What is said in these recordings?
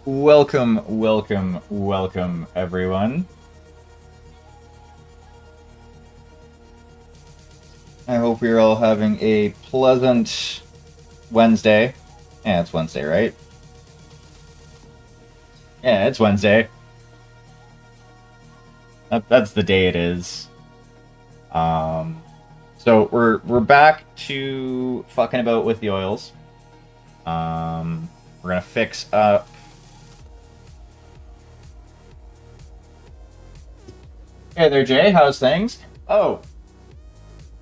Welcome, everyone. I hope you're all having a pleasant Wednesday. Yeah, it's Wednesday, right? Yeah, it's Wednesday. That's the day it is. Um, so we're back to fucking about with the oils. We're gonna fix up. Hey there, Jay. How's things? Oh,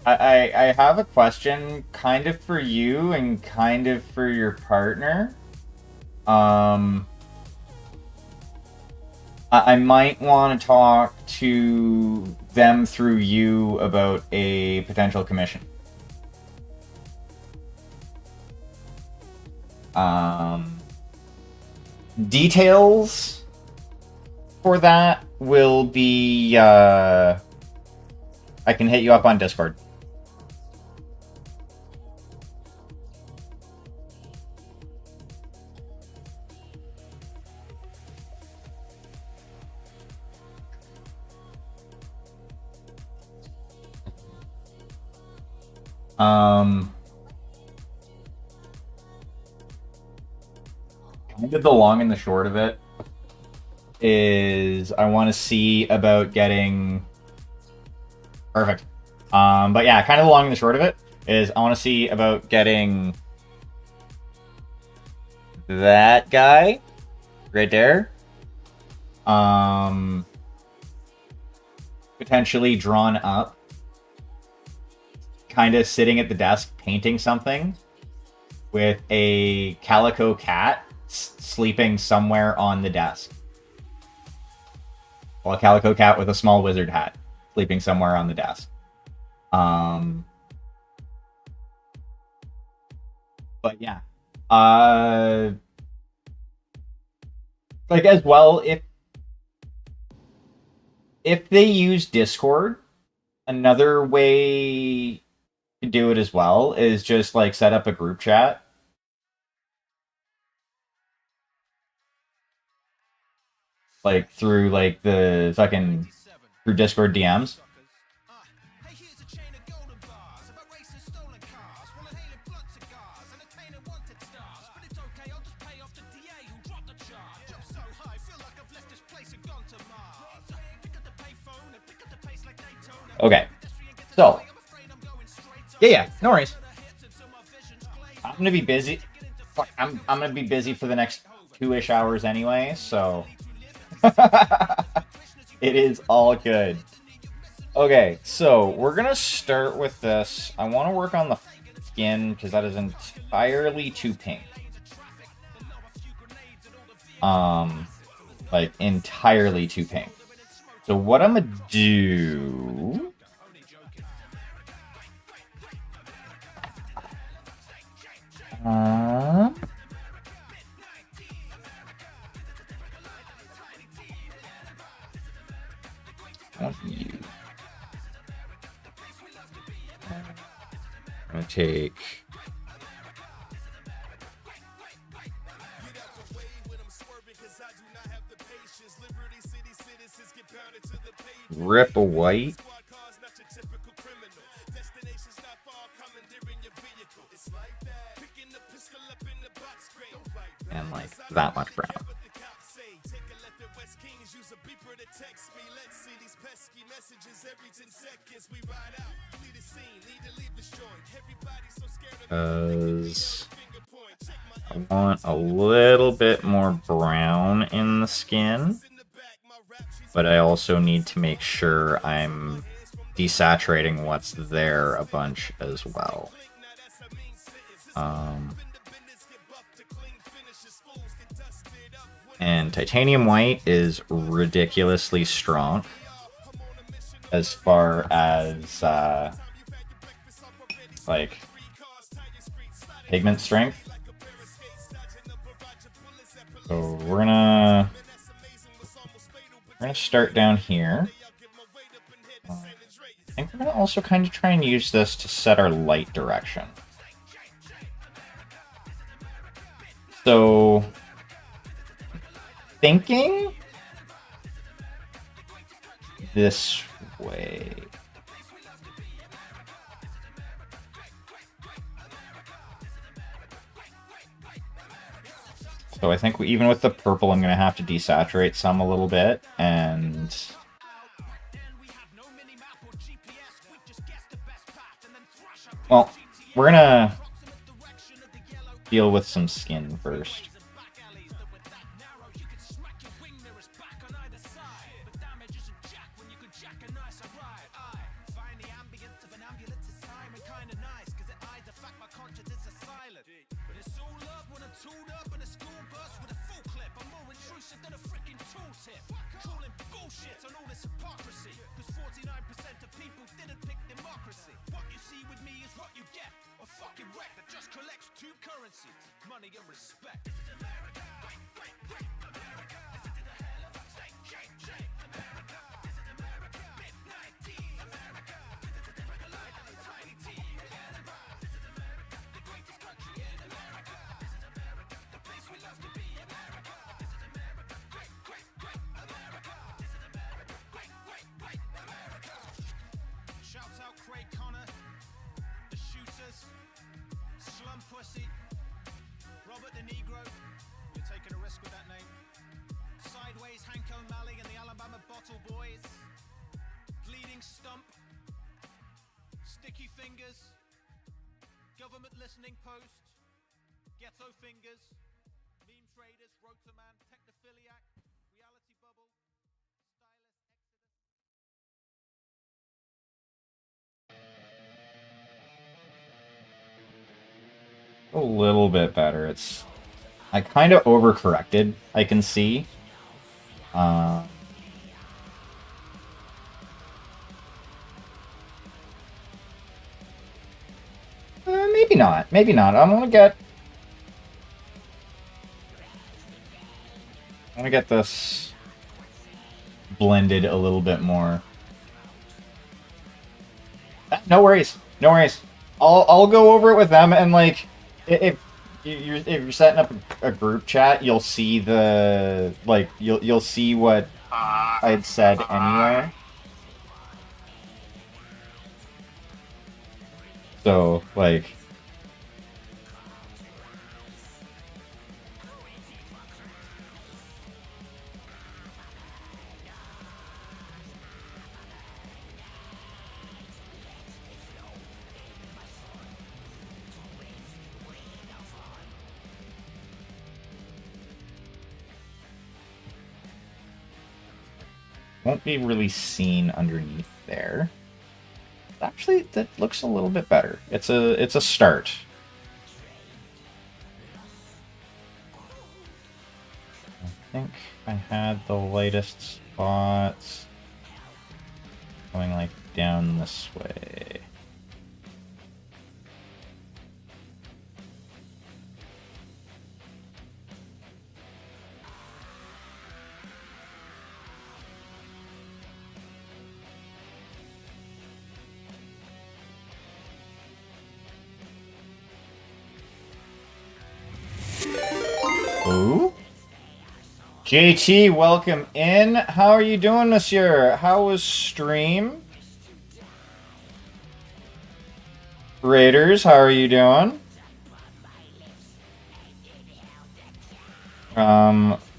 I have a question, kind of for you and kind of for your partner. Um, I might want to talk to them through you about a potential commission. Um, Details for that will be. I can hit you up on Discord. Um, Kind of the long and the short of it is I want to see about getting perfect. But yeah, kind of the long and the short of it is I want to see about getting that guy right there. Potentially drawn up, kind of sitting at the desk painting something with a calico cat sleeping somewhere on the desk. Well, a calico cat with a small wizard hat sleeping somewhere on the desk. But yeah. Like as well, if they use Discord, another way to do it as well is just like set up a group chat. Like through like the fucking through Discord DMs. Okay. So yeah, no worries. I'm gonna be busy. Fuck, I'm gonna be busy for the next 2-ish hours anyway, so it is all good. Okay, so we're gonna start with this. I want to work on the skin because that is entirely too pink. Like entirely too pink. So what I'm gonna do? You. I'm gonna take. Rip a white. And like that much brown. Because I want a little bit more brown in the skin, but I also need to make sure I'm desaturating what's there a bunch as well. And titanium white is ridiculously strong as far as like pigment strength. So we're gonna start down here. I think we're gonna also kind of try and use this to set our light direction. So thinking this way. So I think even with the purple, I'm going to have to desaturate some a little bit, and well, we're going to deal with some skin first. A little bit better. I kind of overcorrected, I can see. Maybe not. Maybe not. I want to get this blended a little bit more. No worries. No worries. I'll go over it with them, and like if you're setting up a group chat, you'll see the you'll see what I'd said anyway. So like. Won't be really seen underneath there. Actually, that looks a little bit better. It's a start. I think I had the lightest spots going like down this way. Ooh. JT, welcome in. How are you doing, monsieur? How was stream? Raiders, how are you doing?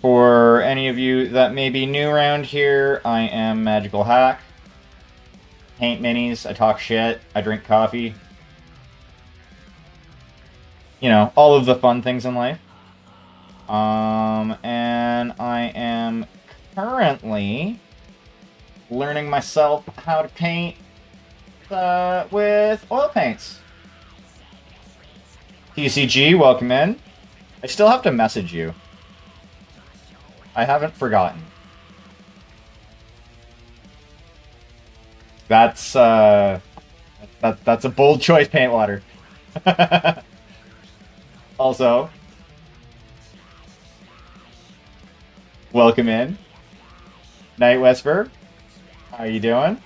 For any of you that may be new around here, I am Magical Hack. Paint minis, I talk shit, I drink coffee. You know, all of the fun things in life. And I am currently learning myself how to paint with oil paints. TCG, welcome in. I still have to message you. I haven't forgotten. That's a bold choice, Paintwater. Also, welcome in. Night Whisper. How you doing?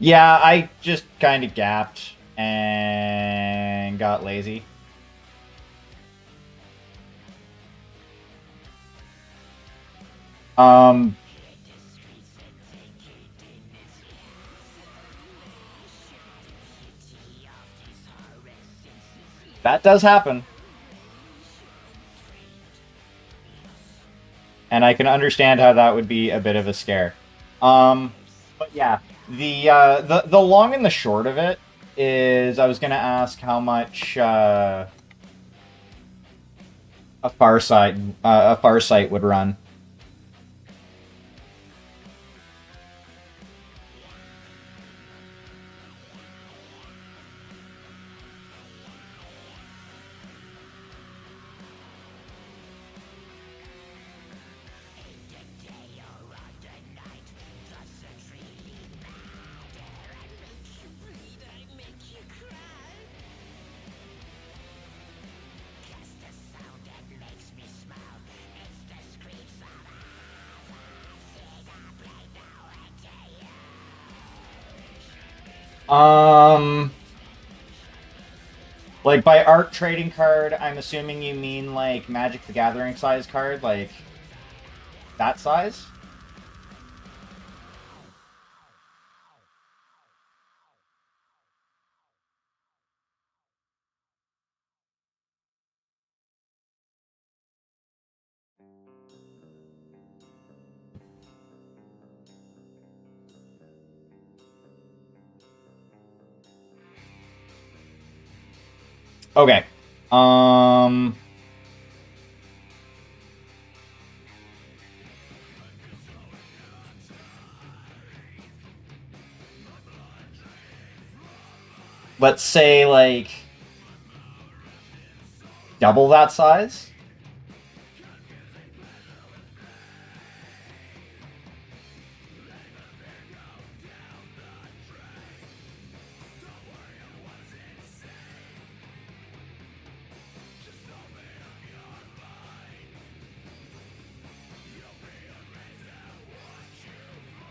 Yeah, I just kind of gapped and got lazy. Um, that does happen. And I can understand how that would be a bit of a scare. But yeah, the long and the short of it is, I was gonna ask how much a far sight would run. Um, like by art trading card, I'm assuming you mean like Magic the Gathering size card, like that size? Okay. Um, let's say like double that size.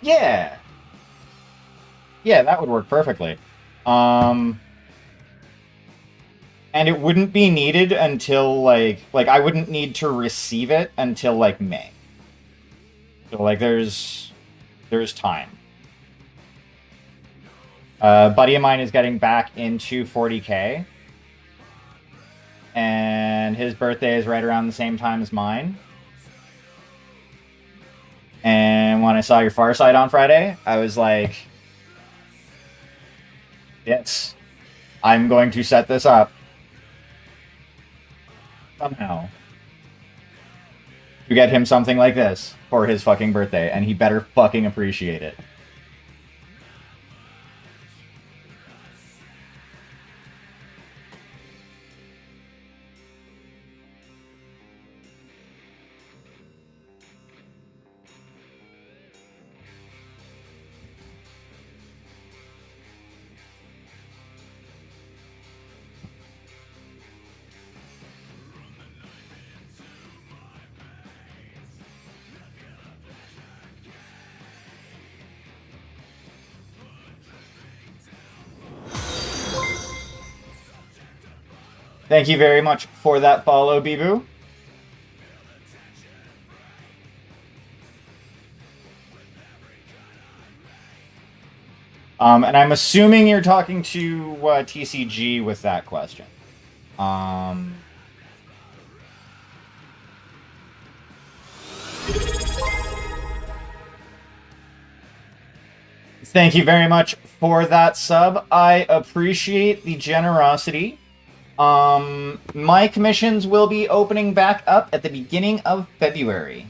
Yeah. Yeah, that would work perfectly. Um, and it wouldn't be needed until like I wouldn't need to receive it until like May. So like there's time. A buddy of mine is getting back into 40K, and his birthday is right around the same time as mine. And when I saw your Far Side on Friday, I was like, yes, I'm going to set this up somehow to get him something like this for his fucking birthday, and he better fucking appreciate it. Thank you very much for that follow, Bibu. And I'm assuming you're talking to TCG with that question. Um, Thank you very much for that sub. I appreciate the generosity. My commissions will be opening back up at the beginning of February.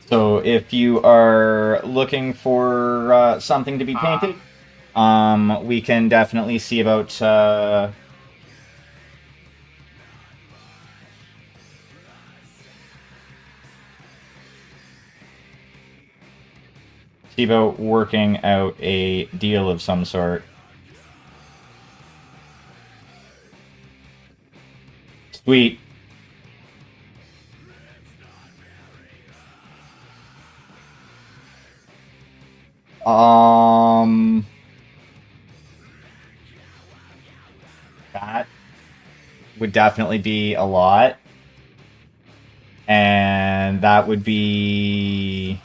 So if you are looking for something to be painted, we can definitely see about See about working out a deal of some sort. Sweet. Um, that would definitely be a lot. And that would be...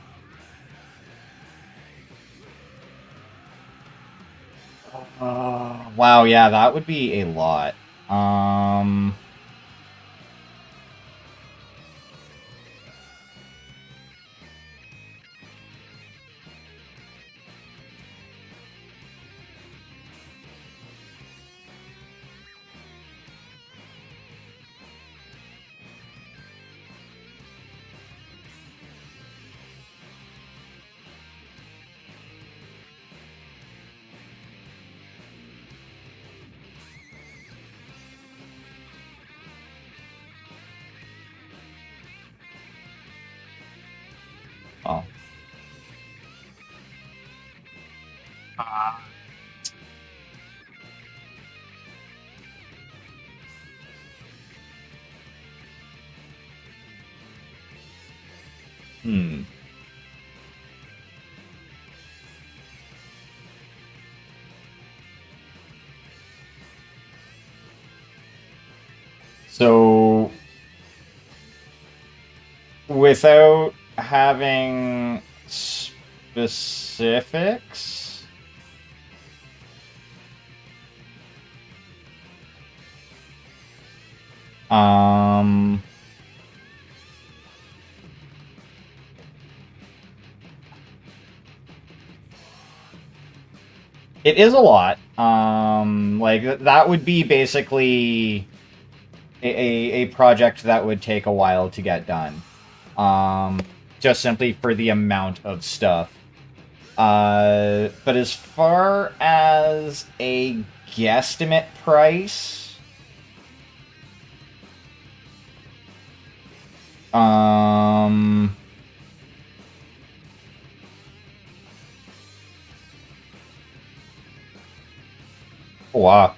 wow, yeah, that would be a lot. Um, oh. Hmm. So, without having specifics, um, it is a lot. Like that would be basically a project that would take a while to get done. Um, just simply for the amount of stuff. But as far as a guesstimate price, um, wow.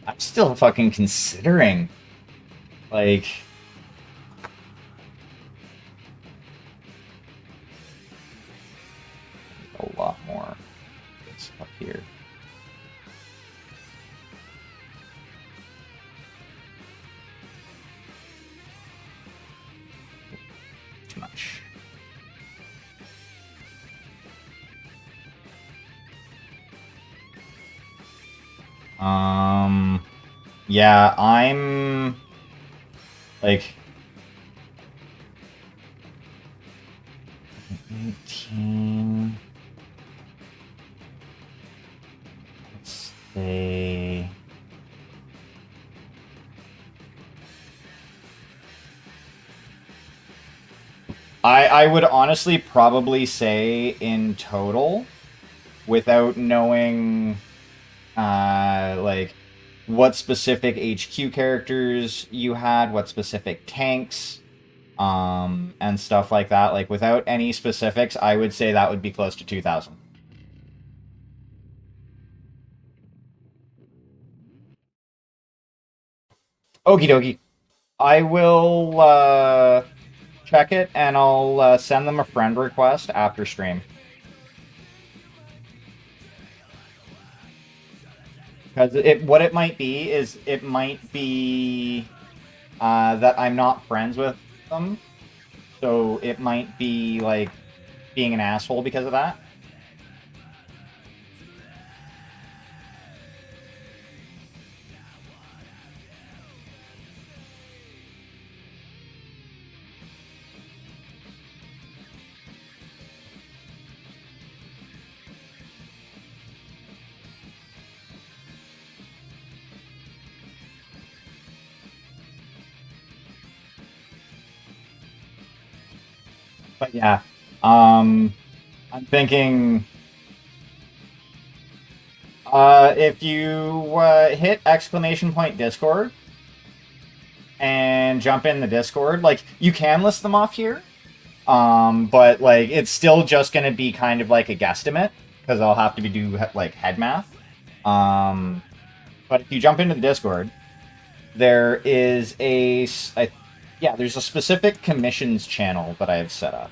I'm still fucking considering, like, a lot more stuff here. Too much. Yeah, I'm like 18. Let's say I would honestly probably say in total, without knowing like what specific HQ characters you had, what specific tanks, and stuff like that. Like without any specifics, I would say that would be close to 2,000. Okie dokie. I will check it and I'll send them a friend request after stream. Because what it might be is it might be that I'm not friends with them, so it might be like being an asshole because of that. But yeah, I'm thinking If you hit exclamation point Discord and jump in the Discord, like you can list them off here, but like it's still just gonna be kind of like a guesstimate because I'll have to do like head math. But if you jump into the Discord, there is there's a specific commissions channel that I have set up.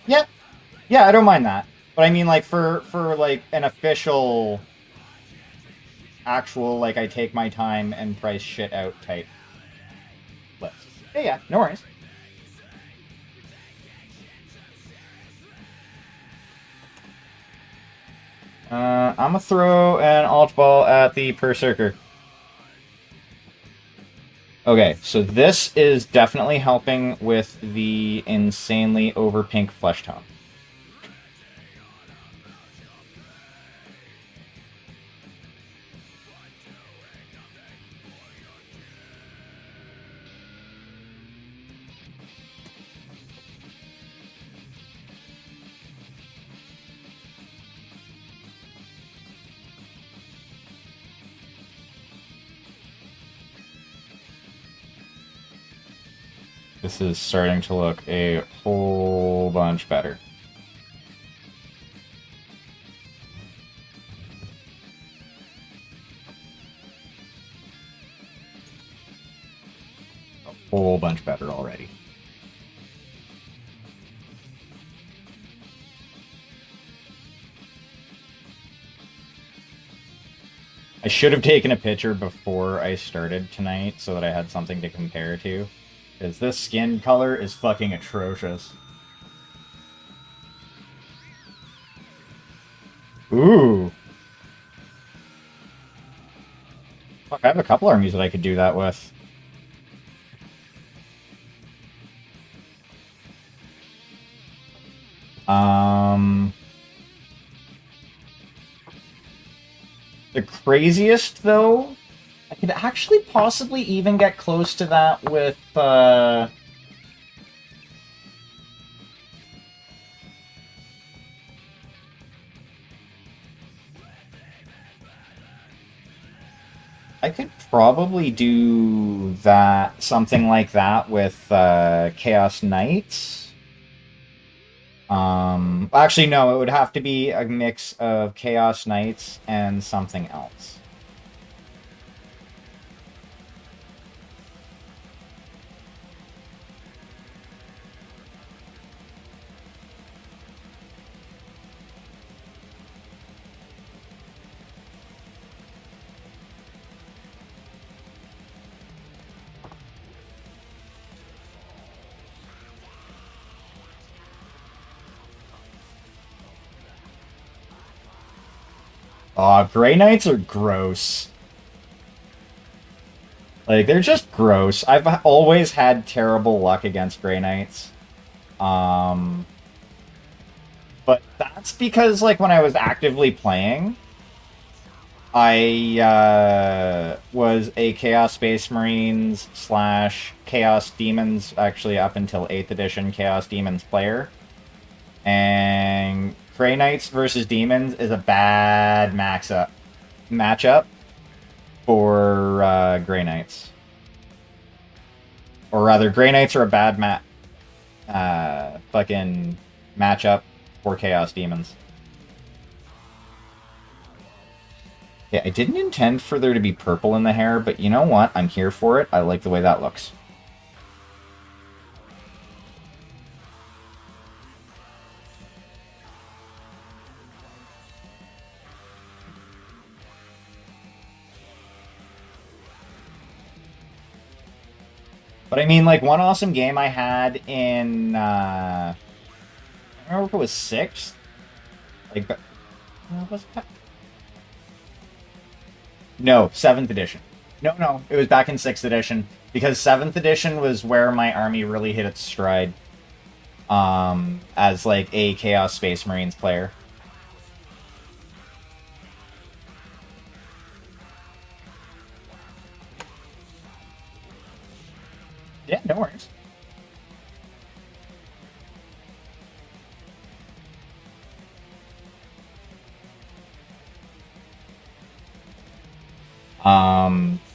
Yeah, yeah, I don't mind that. But I mean, like for like an official, actual, like I take my time and price shit out type list. Yeah, yeah, no worries. I'm gonna throw an alt ball at the Berserker. Okay, so this is definitely helping with the insanely over pink flesh tone. This is starting to look a whole bunch better. A whole bunch better already. I should have taken a picture before I started tonight so that I had something to compare to. Because this skin color is fucking atrocious. Ooh. Fuck, I have a couple armies that I could do that with. The craziest, though, I could actually possibly even get close to that with, I could probably do that, something like that with Chaos Knights. Actually, no, it would have to be a mix of Chaos Knights and something else. Aw, Grey Knights are gross. Like, they're just gross. I've always had terrible luck against Grey Knights. But that's because, like, when I was actively playing, I was a Chaos Space Marines / Chaos Demons, actually up until 8th edition Chaos Demons player. And Grey Knights versus Demons is a bad matchup for Grey Knights. Or rather, Grey Knights are a bad fucking matchup for Chaos Demons. Yeah, I didn't intend for there to be purple in the hair, but you know what? I'm here for it. I like the way that looks. But I mean, like, one awesome game I had in, I don't remember if it was 6th? Like, was it? No, 7th edition. No, it was back in 6th edition. Because 7th edition was where my army really hit its stride. As, like, a Chaos Space Marines player.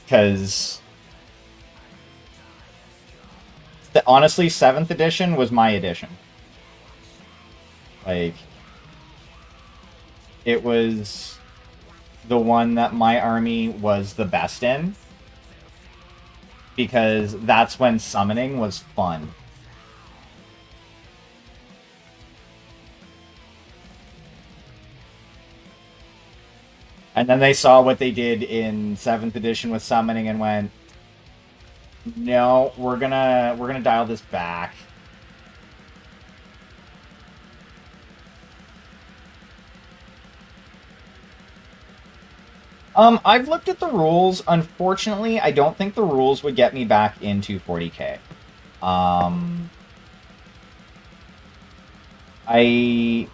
Because honestly, 7th edition was my edition. Like, it was the one that my army was the best in, because that's when summoning was fun. And then they saw what they did in 7th edition with summoning and went, no, we're gonna dial this back. I've looked at the rules. Unfortunately, I don't think the rules would get me back into 40k. I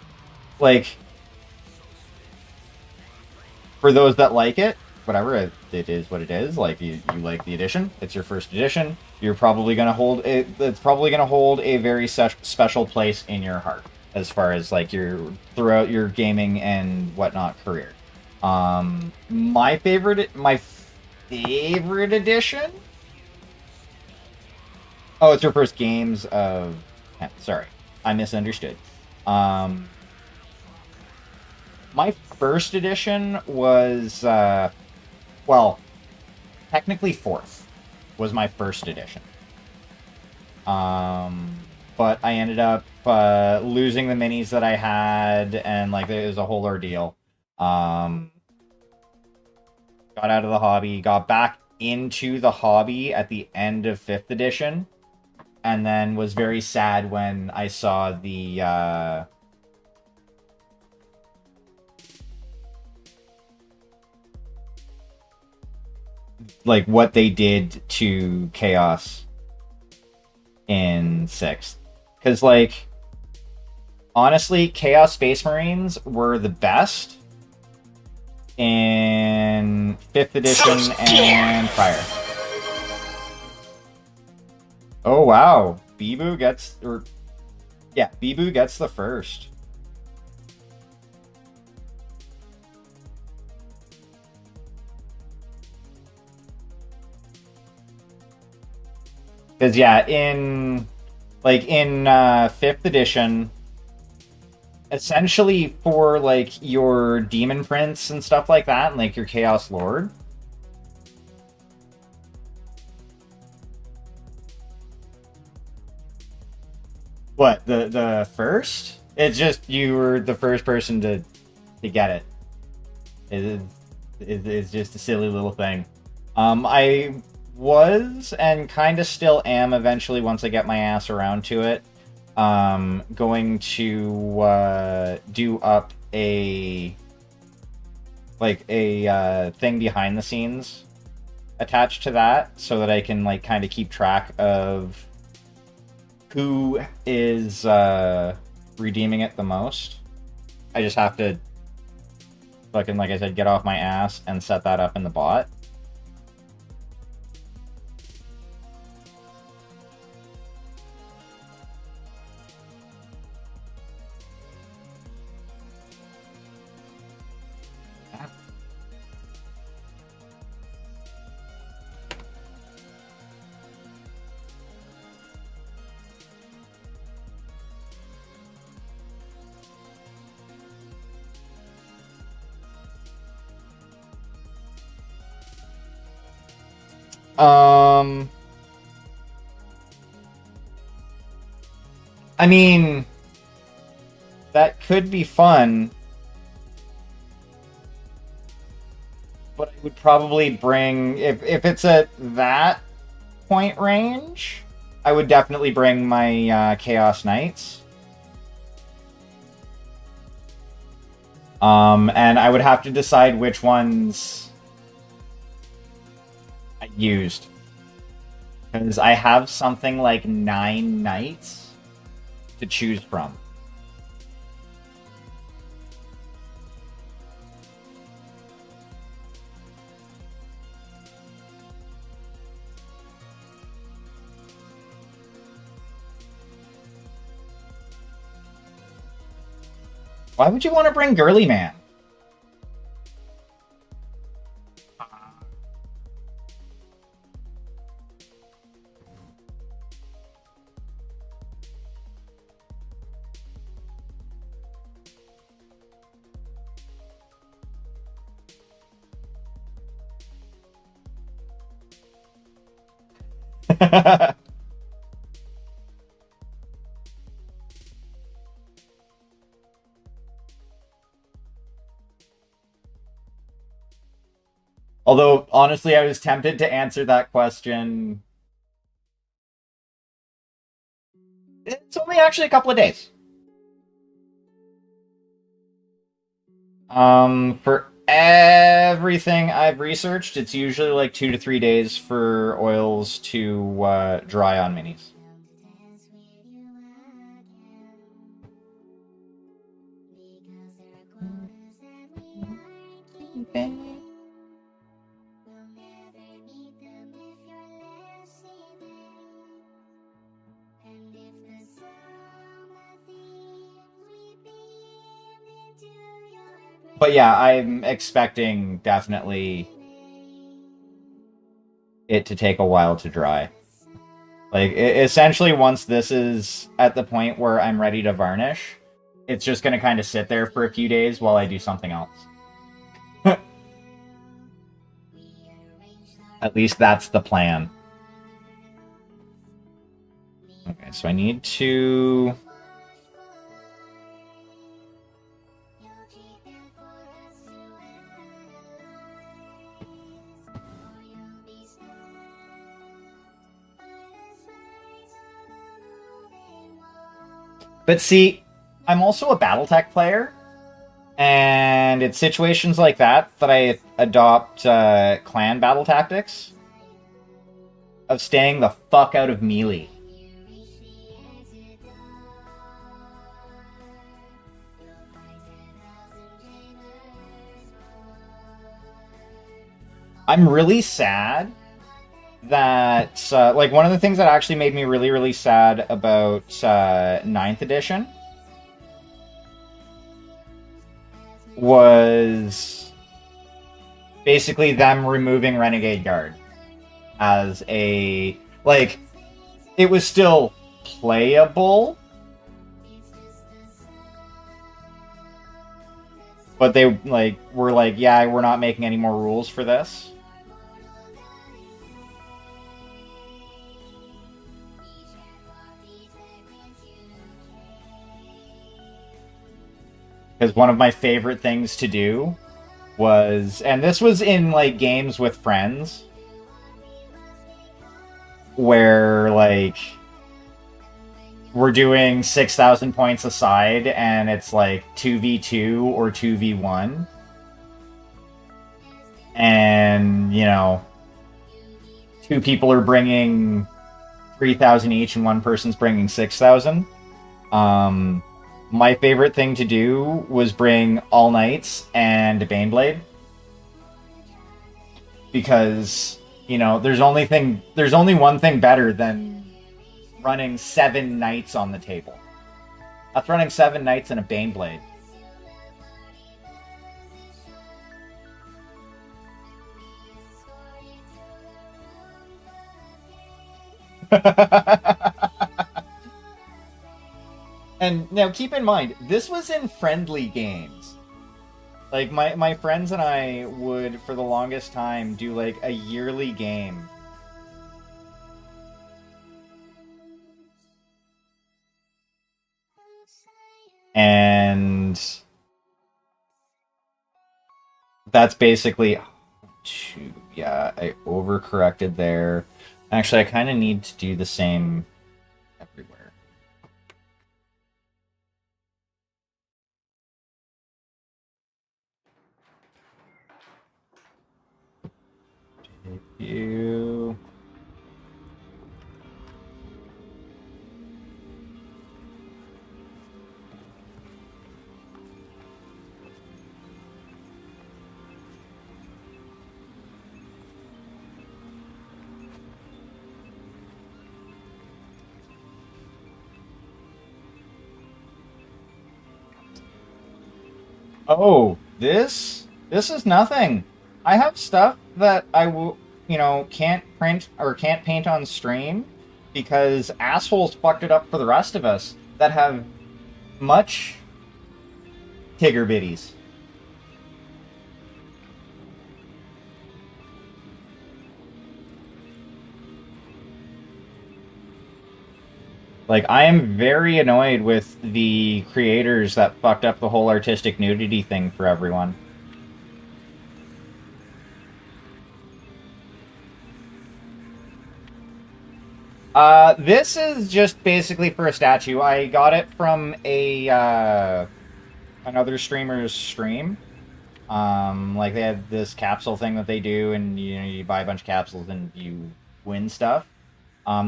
like, for those that like it, whatever, it is what it is. Like, you like the edition, it's your first edition. You're probably gonna hold it. It's probably gonna hold a very special place in your heart as far as like your throughout your gaming and whatnot career. My favorite edition. Oh, it's your first games of. Sorry, I misunderstood. My first edition was well, technically 4th was my first edition. But I ended up losing the minis that I had, and like it was a whole ordeal. Got out of the hobby, got back into the hobby at the end of 5th edition, and then was very sad when I saw the like what they did to Chaos in 6th. Because like, honestly, Chaos Space Marines were the best in 5th edition and prior. Oh wow, Bibu gets, Bibu gets the first. Because yeah, in 5th edition, essentially for like your Demon Prince and stuff like that, and like your Chaos Lord, what, the first? It's just you were the first person to get it. It's just a silly little thing. I was and kind of still am eventually, once I get my ass around to it, going to do up a thing behind the scenes attached to that, so that I can like kind of keep track of who is redeeming it the most. I just have to fucking, like I said, get off my ass and set that up in the bot. I mean, that could be fun, but I would probably bring, if it's at that point range, I would definitely bring my Chaos Knights. And I would have to decide which ones I used, because I have something like 9 knights to choose from. Why would you want to bring Girly Man? Although, honestly, I was tempted to answer that question. It's only actually a couple of days. For everything I've researched, it's usually like 2 to 3 days for oils to dry on minis. But yeah, I'm expecting definitely it to take a while to dry. Like, essentially, once this is at the point where I'm ready to varnish, it's just going to kind of sit there for a few days while I do something else. At least that's the plan. Okay, so I need to... But see, I'm also a Battletech player, and it's situations like that that I adopt clan battle tactics of staying the fuck out of melee. I'm really sad that, like, one of the things that actually made me really, really sad about 9th edition was basically them removing Renegade Guard as a, like, it was still playable, but they, like, were like, yeah, we're not making any more rules for this. Because one of my favorite things to do was, and this was in, like, games with friends, where, like, we're doing 6,000 points aside, and it's, like, 2v2 or 2v1. And, you know, 2 people are bringing 3,000 each, and 1 person's bringing 6,000. My favorite thing to do was bring All Knights and Baneblade. Because, you know, there's only one thing better than running 7 Knights on the table. That's running 7 Knights and a Baneblade. And now keep in mind, this was in friendly games. Like, my friends and I would, for the longest time, do, like, a yearly game. And that's basically... Yeah, I overcorrected there. Actually, I kind of need to do the same everywhere. Thank you. Oh, this is nothing. I have stuff that I will, you know, can't print or can't paint on stream because assholes fucked it up for the rest of us that have much tigger bitties. Like, I am very annoyed with the creators that fucked up the whole artistic nudity thing for everyone. This is just basically for a statue. I got it from a another streamer's stream. Like they had this capsule thing that they do, and you buy a bunch of capsules and you win stuff.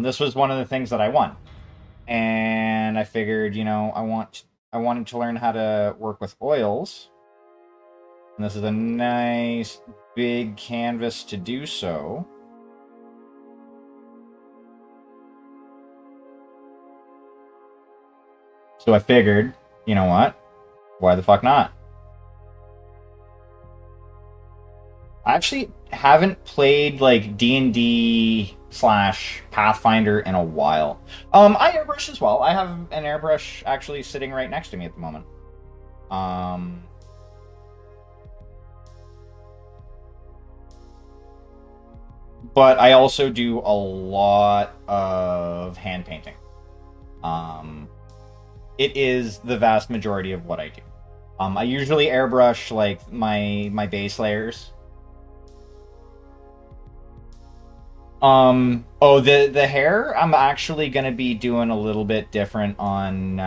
This was one of the things that I won, and I figured, I wanted to learn how to work with oils, and this is a nice big canvas to do so. So I figured, you know what? Why the fuck not? I actually haven't played like D&D slash Pathfinder in a while. I airbrush as well. I have an airbrush actually sitting right next to me at the moment. Um, but I also do a lot of hand painting. Um, it is the vast majority of what I do. I usually airbrush like my base layers. Oh, the hair, I'm actually gonna be doing a little bit different on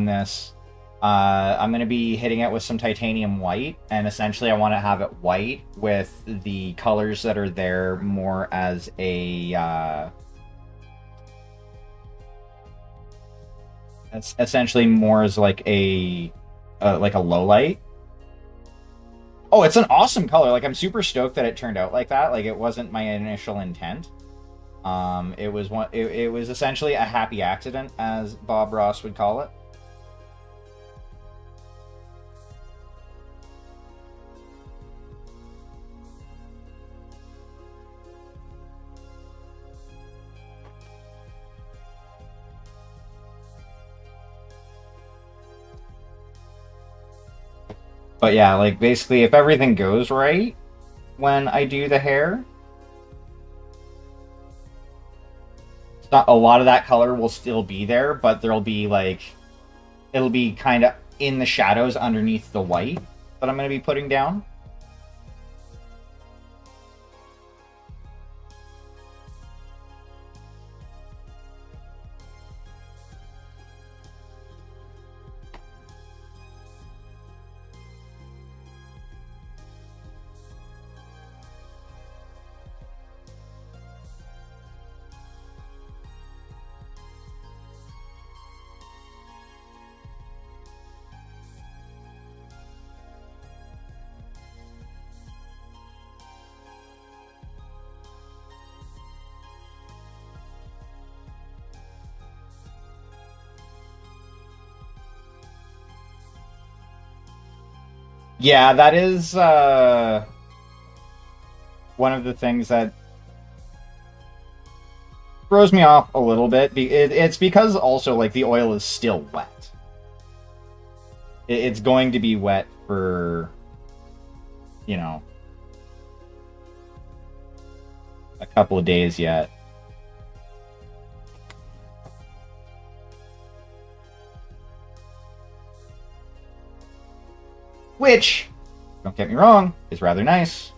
this. I'm gonna be hitting it with some titanium white, and essentially I want to have it white with the colors that are there more as a essentially more as like a low light. Oh, it's an awesome color. Like I'm super stoked that it turned out like that. Like it wasn't my initial intent. It was essentially a happy accident, as Bob Ross would call it. But yeah, like basically, if everything goes right when I do the hair, it's not a lot of that color will still be there, but there'll be like it'll be kind of in the shadows underneath the white that I'm going to be putting down. Yeah, that is one of the things that throws me off a little bit. It's because also like the oil is still wet. It's going to be wet for you know a couple of days yet. Which, don't get me wrong, is rather nice.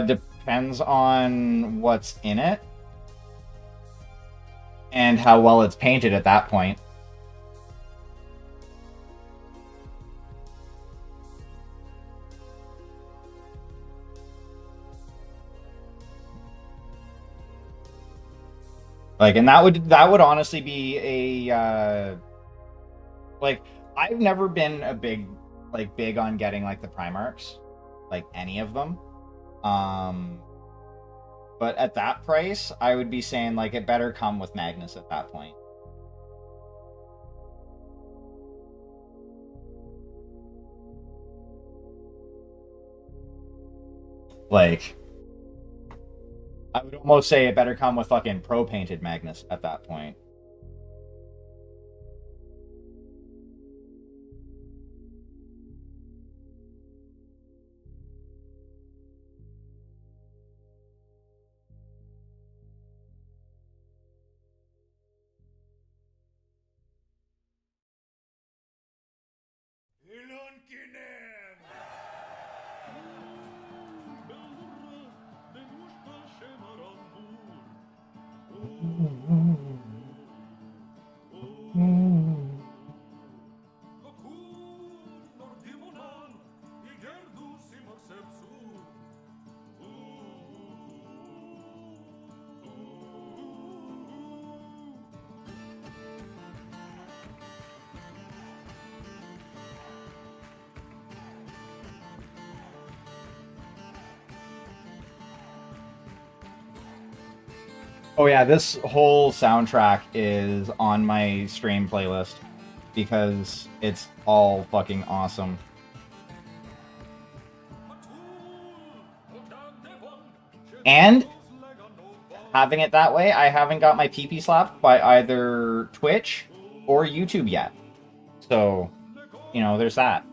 Depends on what's in it and how well it's painted at that point. Like, and that would honestly be like I've never been a big on getting like the Primarchs, like any of them. Um, but at that price, I would be saying like it better come with Magnus at that point. Like, I would almost say it better come with fucking pro-painted Magnus at that point. Oh yeah, this whole soundtrack is on my stream playlist because it's all fucking awesome. And having it that way, I haven't got my PP slapped by either Twitch or YouTube yet. So, you know, there's that.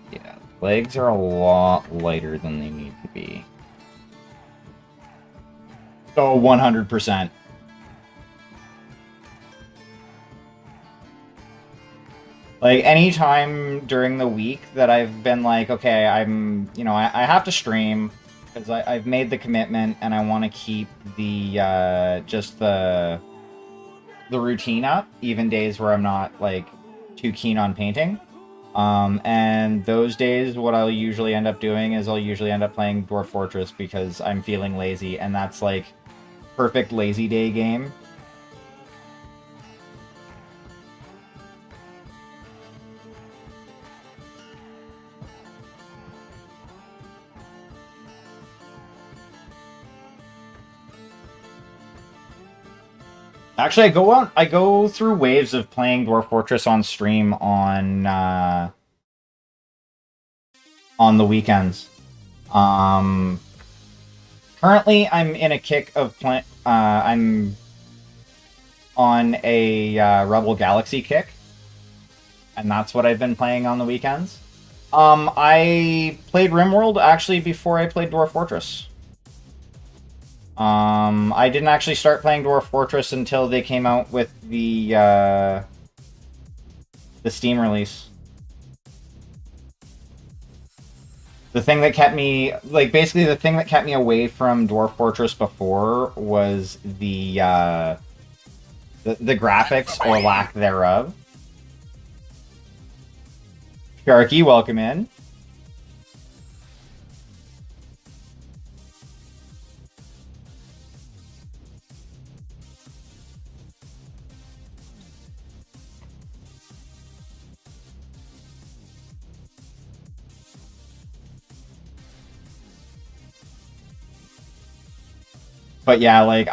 Yeah, legs are a lot lighter than they need to be. Oh, 100%. Like, any time during the week that I've been like, okay, I have to stream because I've made the commitment and I want to keep the, just the routine up, even days where I'm not, like, too keen on painting. And those days, what I'll usually end up doing is I'll usually end up playing Dwarf Fortress because I'm feeling lazy, and that's, like, perfect lazy day game. Actually, I go through waves of playing Dwarf Fortress on stream on the weekends. Currently, I'm in a kick of I'm on a Rebel Galaxy kick, and that's what I've been playing on the weekends. I played RimWorld actually before I played Dwarf Fortress. I didn't actually start playing Dwarf Fortress until they came out with the Steam release. The thing that kept me, like, basically the thing that kept me away from Dwarf Fortress before was the graphics or lack thereof. Sharky, welcome in. But yeah, like,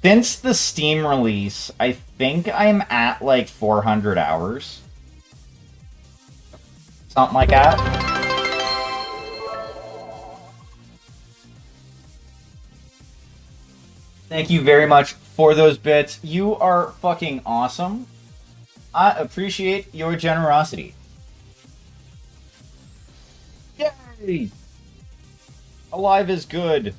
since the Steam release, I think I'm at, like, 400 hours. Something like that. Thank you very much for those bits. You are fucking awesome. I appreciate your generosity. Yay! Alive is good.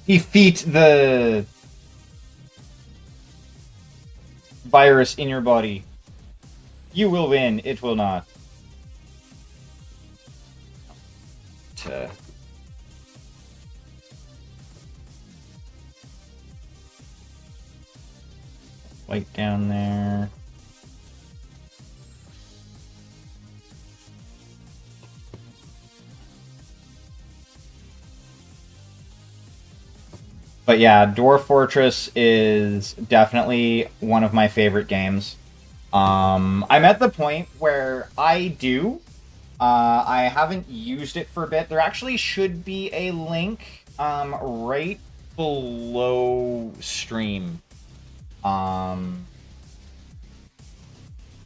Defeat the virus in your body. You will win. It will not. White down there. But yeah, Dwarf Fortress is definitely one of my favorite games. I'm at the point where I haven't used it for a bit. There actually should be a link Right below stream. I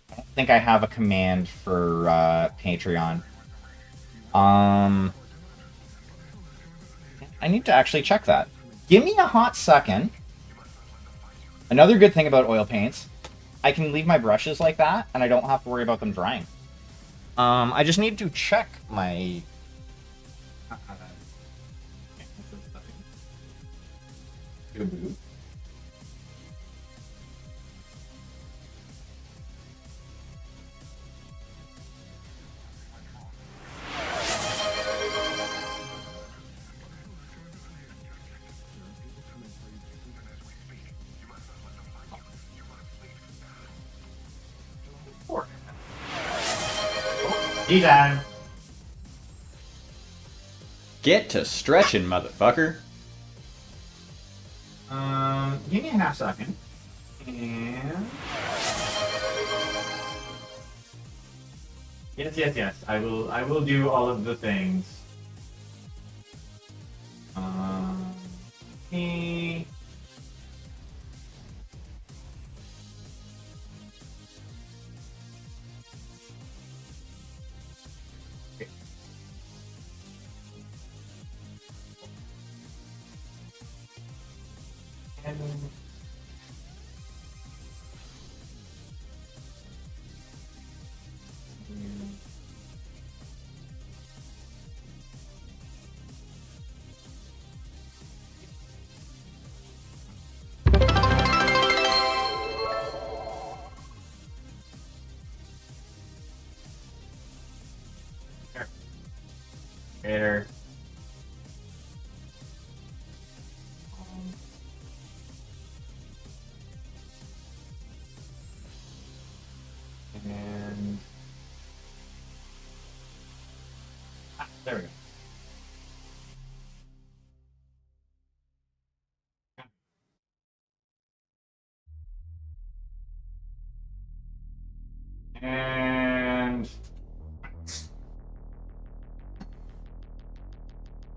don't think I have a command for Patreon. I need to actually check that. Give me a hot second. Another good thing about oil paints, I can leave my brushes like that, and I don't have to worry about them drying. I just need to check my... Done. Get to stretching, motherfucker. Give me a half second. And... Yes. I will do all of the things. Okay. Later. And there we go. And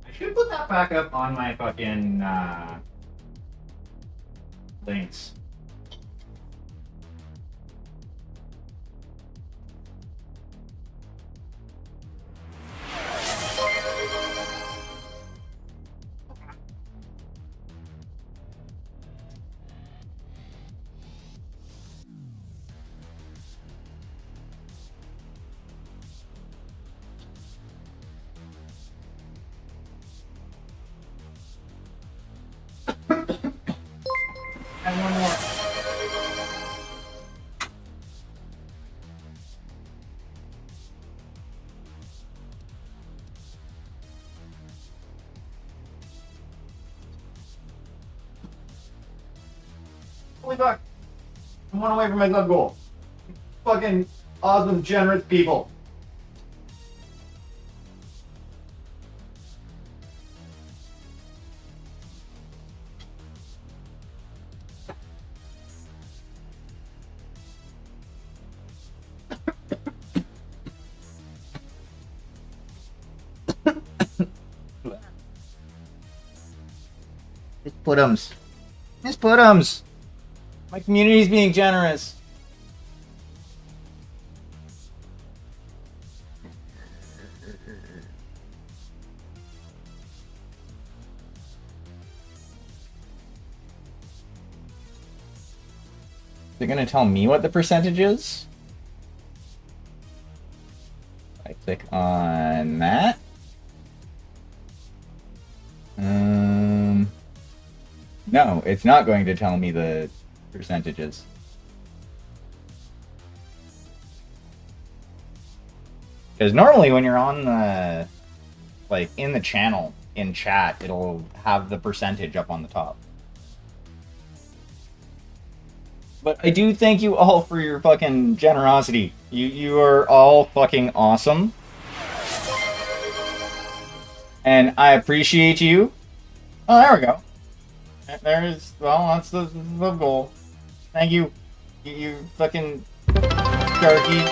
I should put that back up on my fucking links. And one more. Holy fuck. I'm one away from my sub goal. Fucking awesome, generous people. Miss Puddums. Miss Puddums. My community's being generous. They're gonna tell me what the percentage is? I click on that. No, it's not going to tell me the percentages. Because normally when you're on the, like, in the channel, in chat, it'll have the percentage up on the top. But I do thank you all for your fucking generosity. You are all fucking awesome. And I appreciate you. Oh, there we go. There's, well, that's the goal. Thank you. You fucking darky.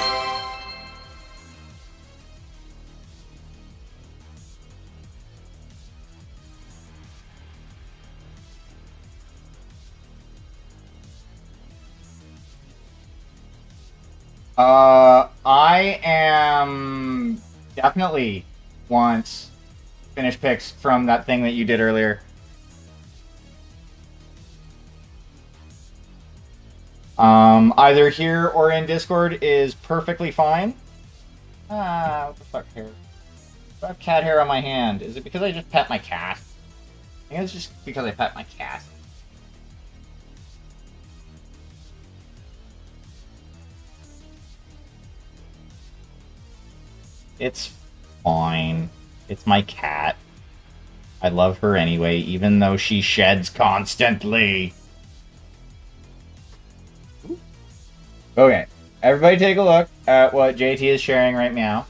I am definitely want finished picks from that thing that you did earlier. Either here or in Discord is perfectly fine. What the fuck hair? I have cat hair on my hand. Is it because I just pet my cat? I think it's just because I pet my cat. It's fine. It's my cat. I love her anyway, even though she sheds constantly. Okay, everybody take a look at what JT is sharing right now.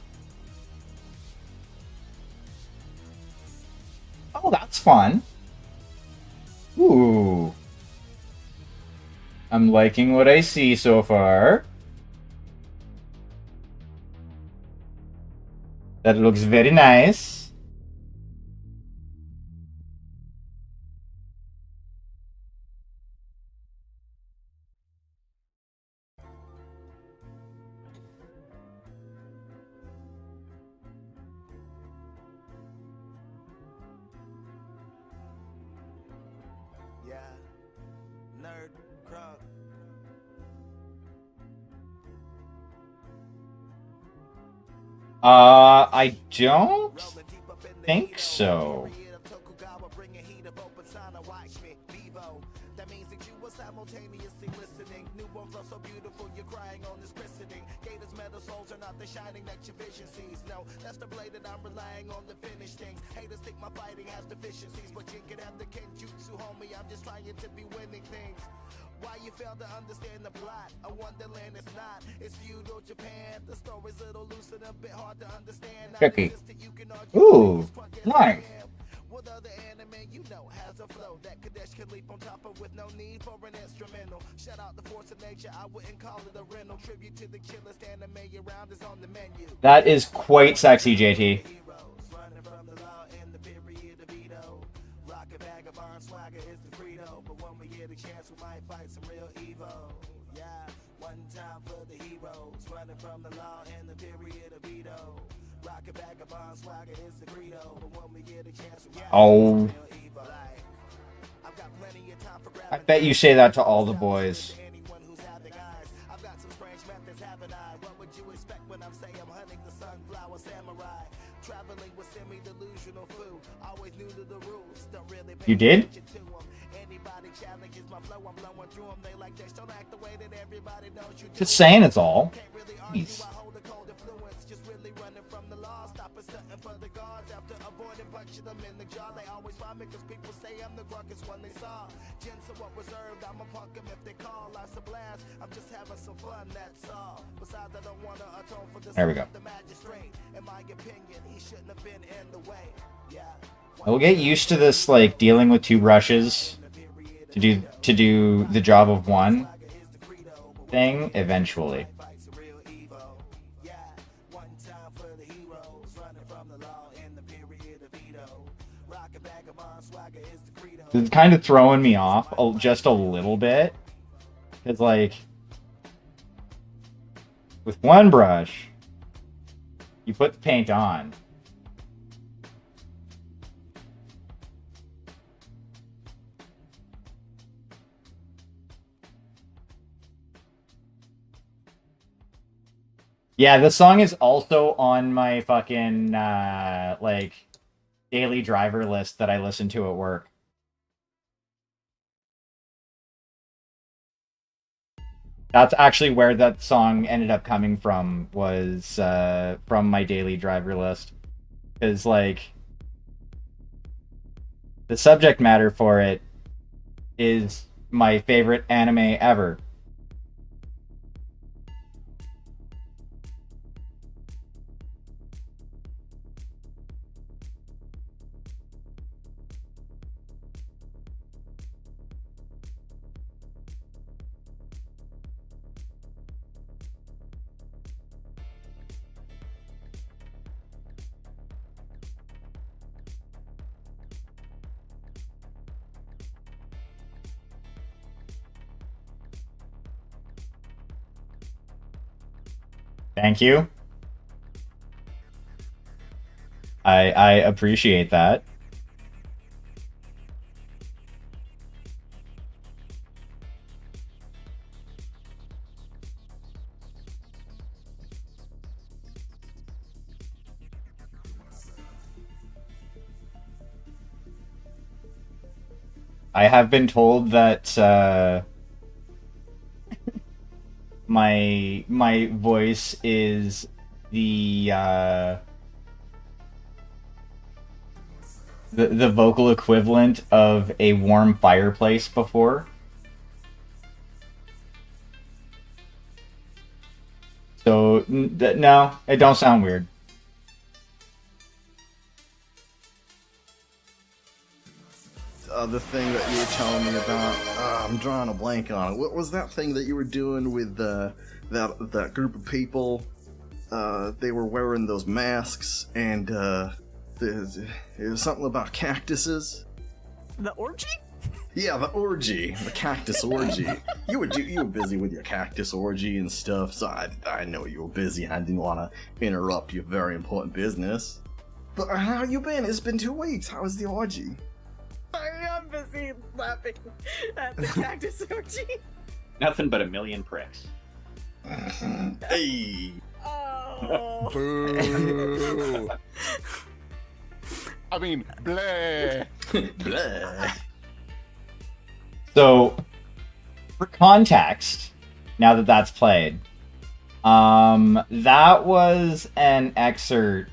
Oh, that's fun. Ooh. I'm liking what I see so far. That looks very nice. Yeah, nerd crowd. I don't think so. That means that you were simultaneously listening. New one flow so beautiful, you're crying on this christening. Gators metal souls are not the shining that your vision sees. No, that's the blade that I'm relying on to finish things. Haters think my fighting has deficiencies, but you can have the kenjutsu, homie. I'm just trying to be winning things. Why you fail to understand the plot? A wonderland is not. It's feudal Japan. The story's a little loose and a bit hard to understand. Tricky. Ooh, nice. What other anime you know has a flow that Kadesh can leap on top of with no need for an instrumental? Shout out the force of nature, I wouldn't call it a rental. Tribute to the chillest anime around is on the menu. That is quite sexy, JT. Running from the law in the period of Edo. Rock a vagabond swagger is the credo. But when we get a chance, we might fight some real evil. Yeah, one time for the heroes. Running from the law in the period of Edo. Rock a vagabond swagger is the credo. But when we get a chance, we might fight some real evil. Like, I've got plenty of time for I bet you say that to all the boys. anyone who's having eyes. I've got some strange methods, haven't I? What would you expect when I'm saying I'm hunting the sunflower samurai? Traveling with semi-delusional food. Always new to the rules. Don't really pay You did? attention to 'em. Anybody challenges my flow, I'm blowing through 'em. They like this, don't act the way that everybody knows you do. Just saying it's all. Can't really argue, Jeez. I hold a cold influence. Just really running from the law. Stopping stunting for the guards. After avoiding punching them in the jaw, they always find me cause people say I'm the drunkest one they saw. Gents are what reserved, I'ma punk 'em if they call. Life's a blast, I'm just having some fun, that's all. Besides, I don't wanna atone for the There we sin go. of the magistrate. In my opinion, he shouldn't have been in the way. Yeah. We'll get used to this, like, dealing with two brushes to do the job of one thing eventually. It's kind of throwing me off just a little bit. Because, like, with one brush, you put the paint on. Yeah, this song is also on my fucking, like, daily driver list that I listen to at work. That's actually where that song ended up coming from, was from my daily driver list. Because, like, the subject matter for it is my favorite anime ever. Thank you. I appreciate that. I have been told that my voice is the vocal equivalent of a warm fireplace before. So no, it don't sound weird. The thing that you were telling me about, I'm drawing a blank on it. What was that thing that you were doing with that group of people? They were wearing those masks, and it was something about cactuses. The orgy? Yeah, the orgy, the cactus orgy. You were busy with your cactus orgy and stuff, so I know you were busy. I didn't want to interrupt your very important business. But how you been? It's been 2 weeks. How was the orgy? I'm busy laughing at the cactus orgy. Nothing but a million pricks. Hey. Oh. Boo. I mean, bleh. Blah. So, for context, now that that's played, that was an excerpt,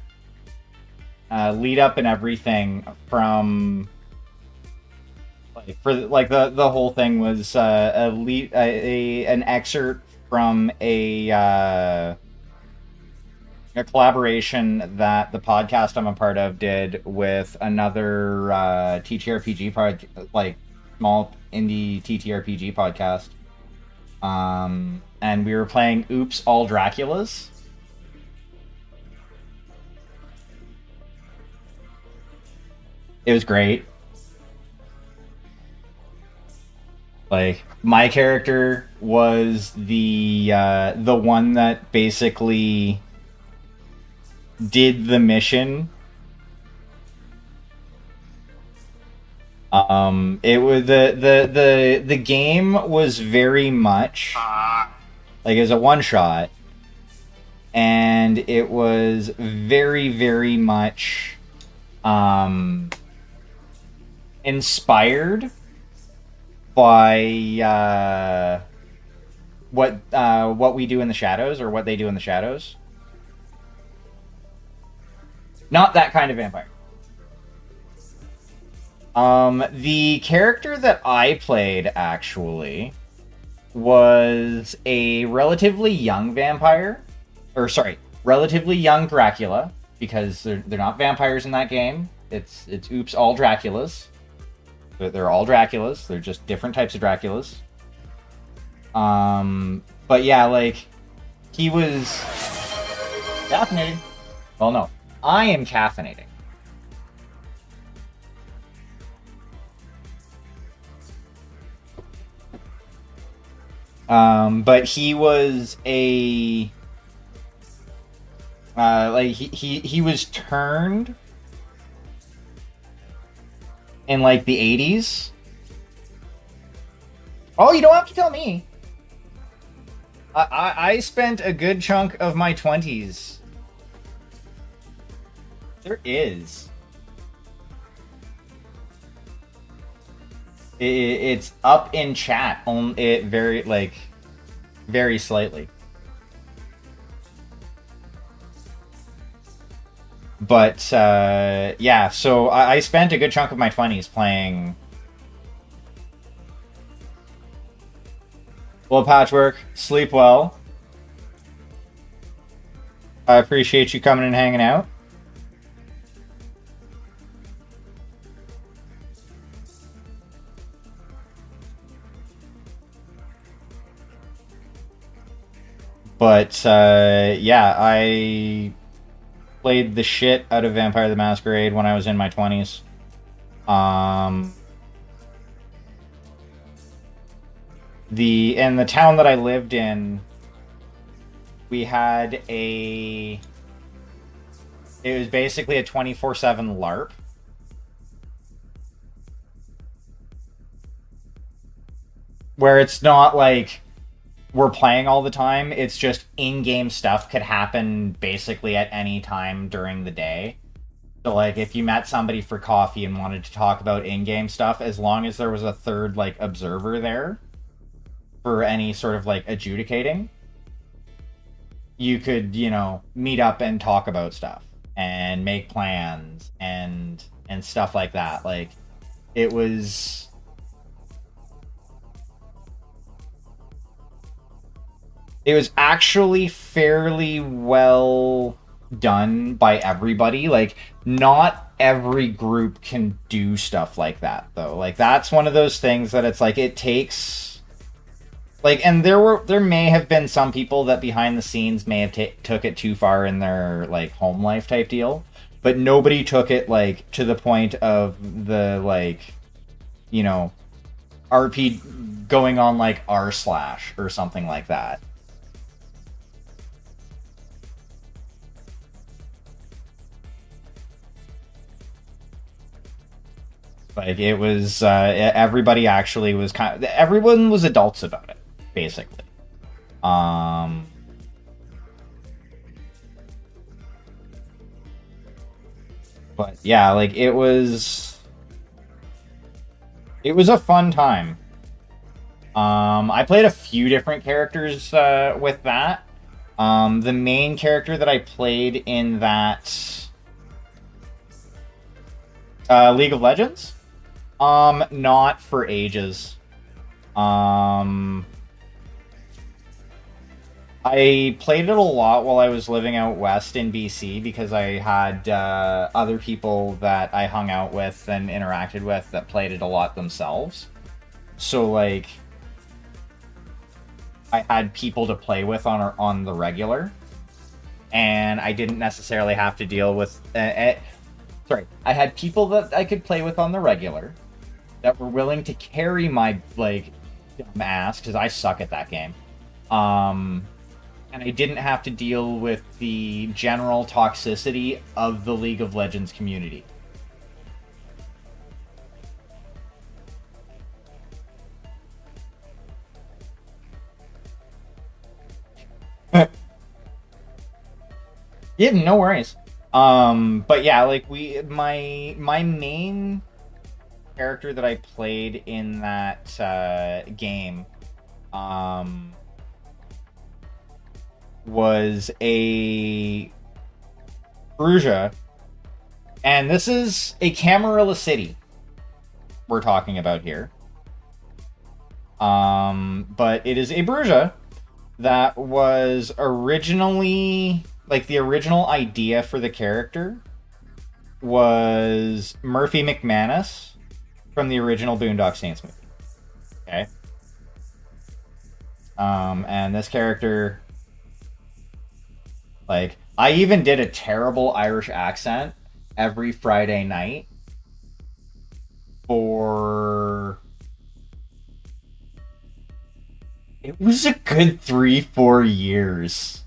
lead up and everything from, like, the whole thing was an excerpt from a collaboration that the podcast I'm a part of did with another TTRPG small indie TTRPG podcast. And we were playing Oops All Draculas. It was great. Like, my character was the one that basically did the mission. It was the game was very much like, as a one shot, and it was very, very much inspired by what we do in the shadows, or what they do in the shadows. Not that kind of vampire. The character that I played, actually, was a relatively young vampire. Or, sorry, relatively young Dracula, because they're not vampires in that game. It's Oops All Draculas. They're all Draculas. They're just different types of Draculas. But yeah, like, he was caffeinating. Well, no. I am caffeinating. But he was a like he was turned in like the 80s. Oh, you don't have to tell me. I spent a good chunk of my 20s. There is. It's up in chat. It very slightly. But yeah, so I spent a good chunk of my 20s playing. Well, Patchwork, sleep well. I appreciate you coming and hanging out. But yeah, I played the shit out of Vampire the Masquerade when I was in my 20s. In the town that I lived in, we had it was basically a 24/7 LARP. Where it's not like we're playing all the time, it's just in-game stuff could happen basically at any time during the day. So, like, if you met somebody for coffee and wanted to talk about in-game stuff, as long as there was a third, like, observer there for any sort of, like, adjudicating, you could, you know, meet up and talk about stuff and make plans and stuff like that. Like, it was actually fairly well done by everybody. Like, not every group can do stuff like that, though. Like, that's one of those things that it's like, it takes, like, and there may have been some people that behind the scenes may have took it too far in their, like, home life type deal, but nobody took it, like, to the point of the, like, you know, RP going on, like, r/ or something like that. Like, it was, everybody actually was everyone was adults about it, basically. But yeah, like, it was a fun time. I played a few different characters, with that. The main character that I played in that, League of Legends? Not for ages. I played it a lot while I was living out west in BC because I had other people that I hung out with and interacted with that played it a lot themselves. So, like, I had people to play with on the regular, and I didn't necessarily have to deal with... sorry, I had people that I could play with on the regular that were willing to carry my, like, dumb ass, because I suck at that game. And I didn't have to deal with the general toxicity of the League of Legends community. Yeah, no worries. But yeah, like, my main character that I played in that game was a Bruja, and this is a Camarilla city we're talking about here. But it is a Bruja that was originally, like, the original idea for the character was Murphy McManus from the original Boondock Saints movie. Okay. And this character, like, I even did a terrible Irish accent every Friday night for... It was a good 3-4 years.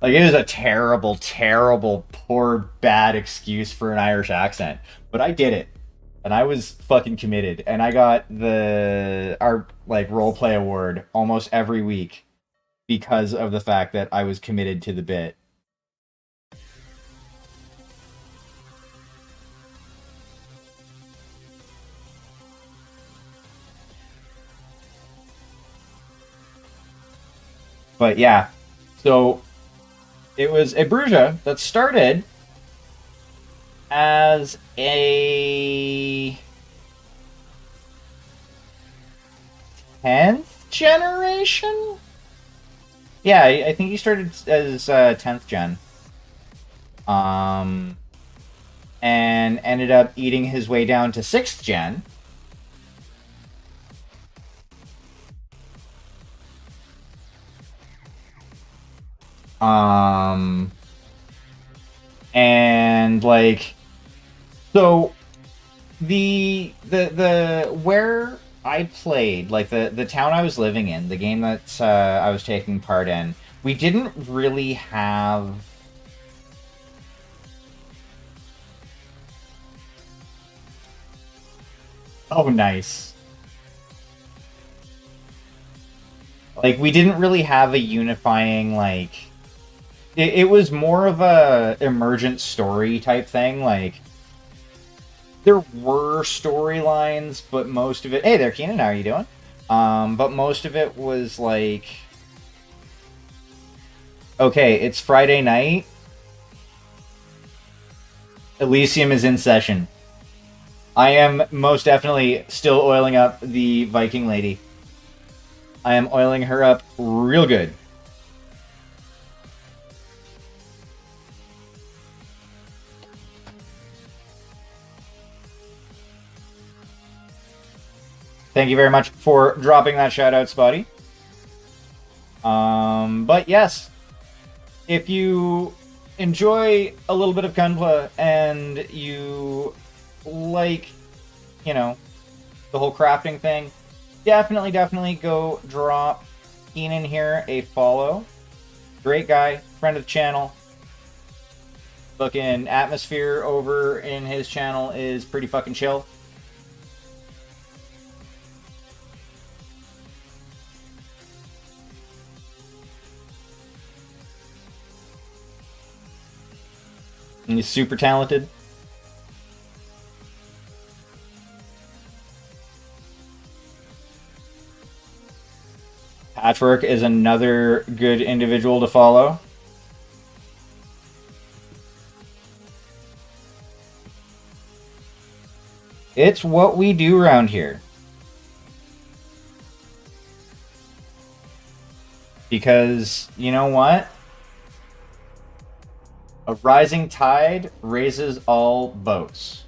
Like, it was a terrible, terrible, poor, bad excuse for an Irish accent. But I did it. And I was fucking committed. And I got our roleplay award almost every week because of the fact that I was committed to the bit. But yeah, so it was a Bruja that started as a 10th generation? Yeah, I think he started as 10th gen. And ended up eating his way down to 6th gen. And, like, so the where I played, like the town I was living in, the game that I was taking part in, we didn't really have. Oh, nice. Like, we didn't really have a unifying, like, it was more of a emergent story type thing. Like, there were storylines, but most of it. Hey there, Keenan. How are you doing? But most of it was like, okay, it's Friday night. Elysium is in session. I am most definitely still oiling up the Viking lady. I am oiling her up real good. Thank you very much for dropping that shout out, Spotty. But yes, if you enjoy a little bit of Gunpla and you like, you know, the whole crafting thing, definitely go drop Keenan here a follow. Great guy, friend of the channel. Fucking atmosphere over in his channel is pretty fucking chill. And he's super talented. Patchwork is another good individual to follow. It's what we do around here. Because, you know what? A rising tide raises all boats.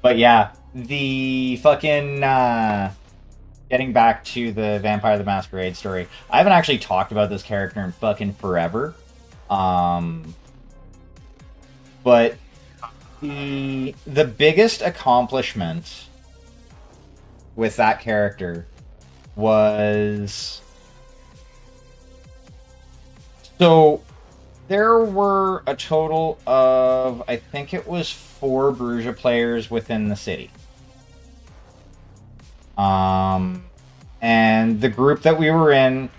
But yeah, the fucking getting back to the Vampire the Masquerade story. I haven't actually talked about this character in fucking forever. But the biggest accomplishment with that character was, so there were a total of, I think it was 4 Bruges players within the city. And the group that we were in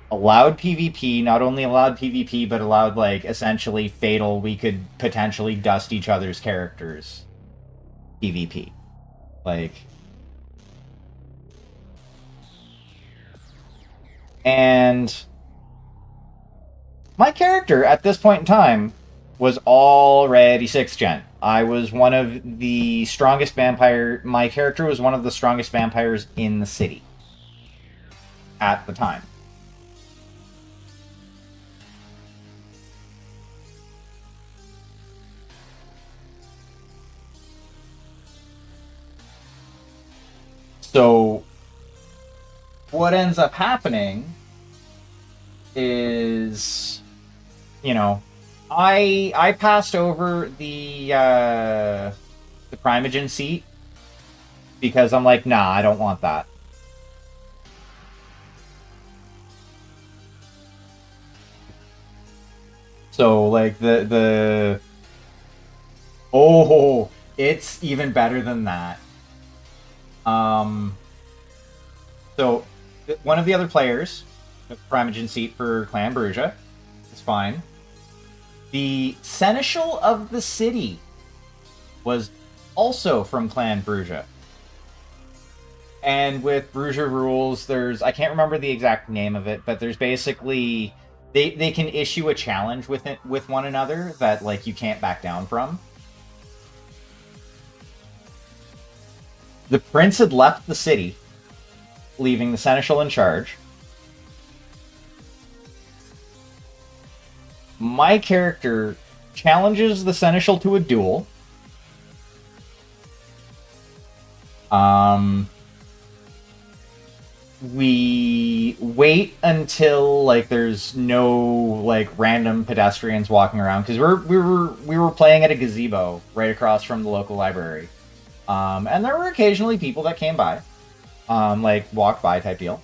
allowed PvP, not only allowed PvP, but allowed, like, essentially fatal, we could potentially dust each other's characters PvP. Like, and my character at this point in time was already 6th gen. I was one of the strongest vampire. My character was one of the strongest vampires in the city at the time. So what ends up happening is, you know, I passed over the Primogen seat because I'm like, nah, I don't want that. So like oh, it's even better than that. So one of the other players took Primogen seat for Clan Bruges. It's fine. The Seneschal of the city was also from Clan Bruges. And with Bruges rules, there's, I can't remember the exact name of it, but there's basically, they can issue a challenge with one another that, like, you can't back down from. The prince had left the city, leaving the Seneschal in charge. My character challenges the Seneschal to a duel. We wait until like there's no like random pedestrians walking around because we were playing at a gazebo right across from the local library, and there were occasionally people that came by, like walked by type deal,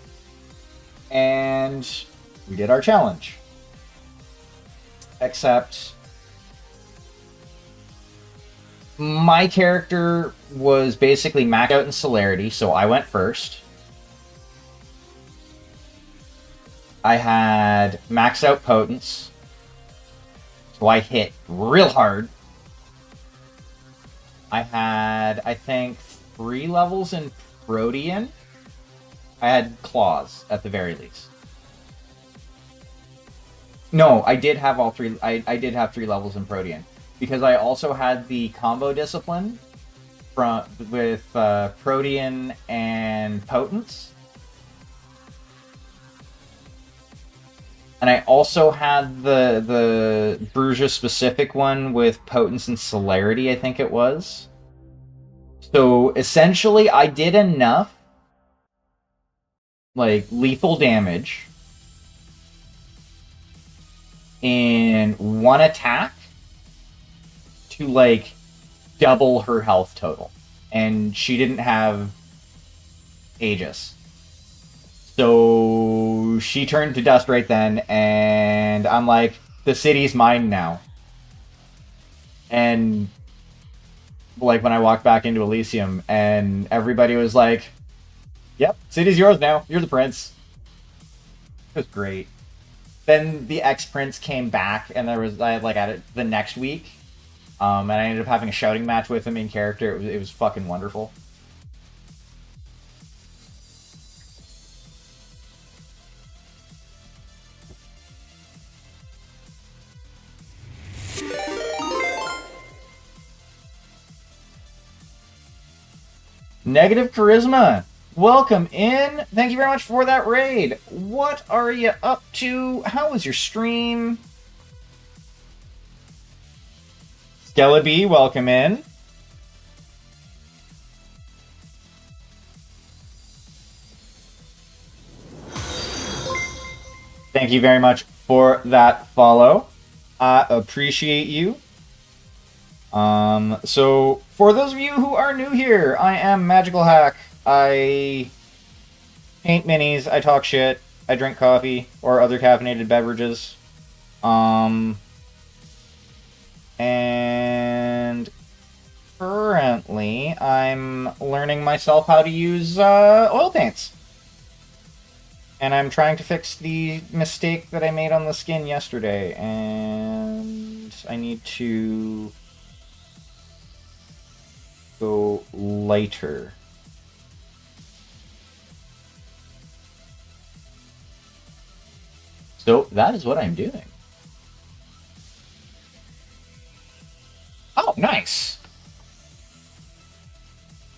and we did our challenge. Except my character was basically maxed out in celerity, so I went first. I had maxed out potence, so I hit real hard. I had, I think, 3 levels in Protean. I had claws, at the very least. No, I did have all 3, I did have 3 levels in Protean. Because I also had the combo discipline with Protean and Potence. And I also had the Bruja specific one with Potence and Celerity, I think it was. So essentially I did enough like lethal damage in one attack to like double her health total. And she didn't have Aegis. So she turned to dust right then, and I'm like, the city's mine now. And like when I walked back into Elysium, and everybody was like, yep, city's yours now. You're the prince. It was great. Then the ex-prince came back, and there was like at it the next week, and I ended up having a shouting match with him in character. It was fucking wonderful. Negative Charisma, welcome in. Thank you very much for that raid. What are you up to? How was your stream? Skellabee, welcome in. Thank you very much for that follow. I appreciate you. So for those of you who are new here, I am Magical Hack. I paint minis, I talk shit, I drink coffee or other caffeinated beverages. And currently I'm learning myself how to use oil paints. And I'm trying to fix the mistake that I made on the skin yesterday, and I need to go lighter. So that is what I'm doing. Oh, nice.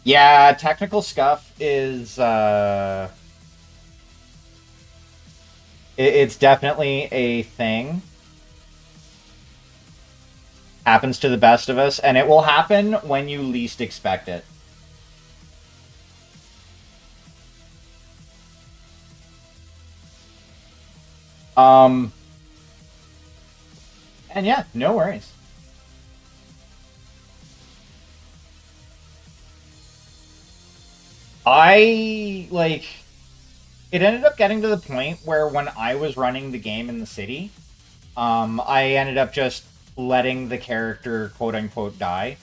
Yeah, technical scuff is it's definitely a thing. Happens to the best of us, and it will happen when you least expect it. And yeah, no worries. It ended up getting to the point where when I was running the game in the city, I ended up just letting the character quote-unquote die.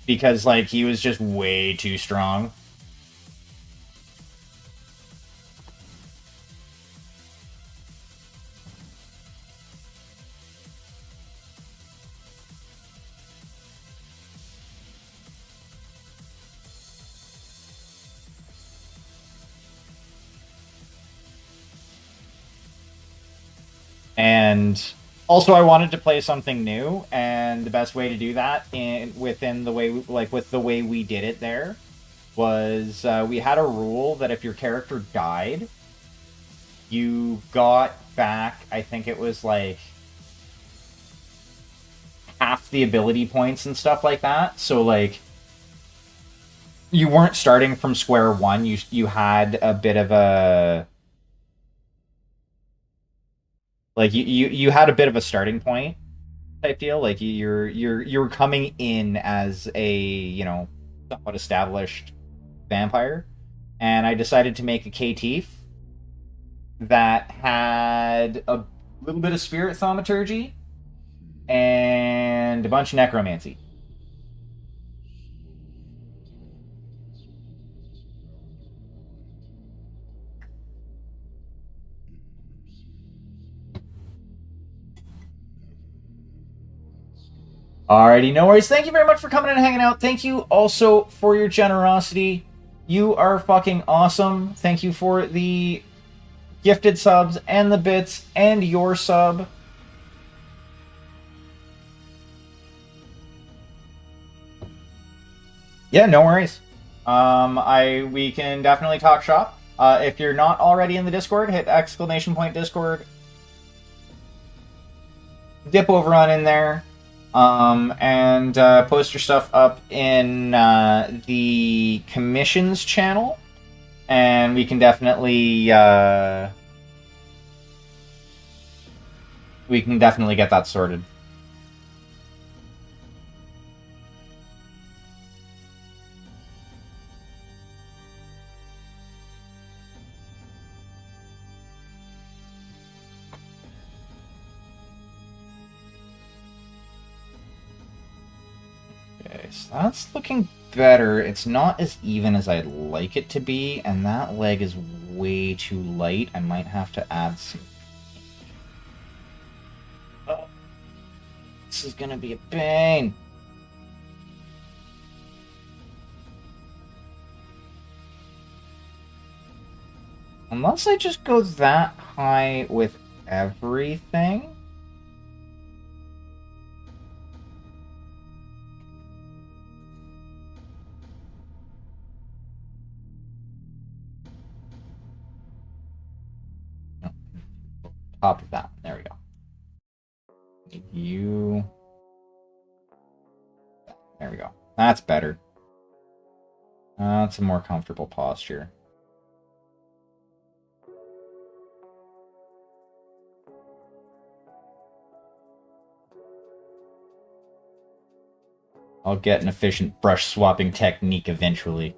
Because, like, he was just way too strong. And also, I wanted to play something new, and the best way to do that within the way with the way we did it there was we had a rule that if your character died, you got back, I think it was like half the ability points and stuff like that. So like, you weren't starting from square one. You had a bit of a like you had a bit of a starting point type deal. Like you're coming in as a, you know, somewhat established vampire, and I decided to make a Caitiff that had a little bit of spirit thaumaturgy and a bunch of necromancy. Alrighty, no worries. Thank you very much for coming and hanging out. Thank you also for your generosity. You are fucking awesome. Thank you for the gifted subs and the bits and your sub. Yeah, no worries. We can definitely talk shop. If you're not already in the Discord, hit !Discord. Dip over on in there. And post your stuff up in the commissions channel, and we can definitely get that sorted. Okay, so that's looking better. It's not as even as I'd like it to be, and that leg is way too light. I might have to add some. Oh, this is gonna be a pain. Unless I just go that high with everything. Top of that. There we go. You. There we go. That's better. That's a more comfortable posture. I'll get an efficient brush swapping technique eventually.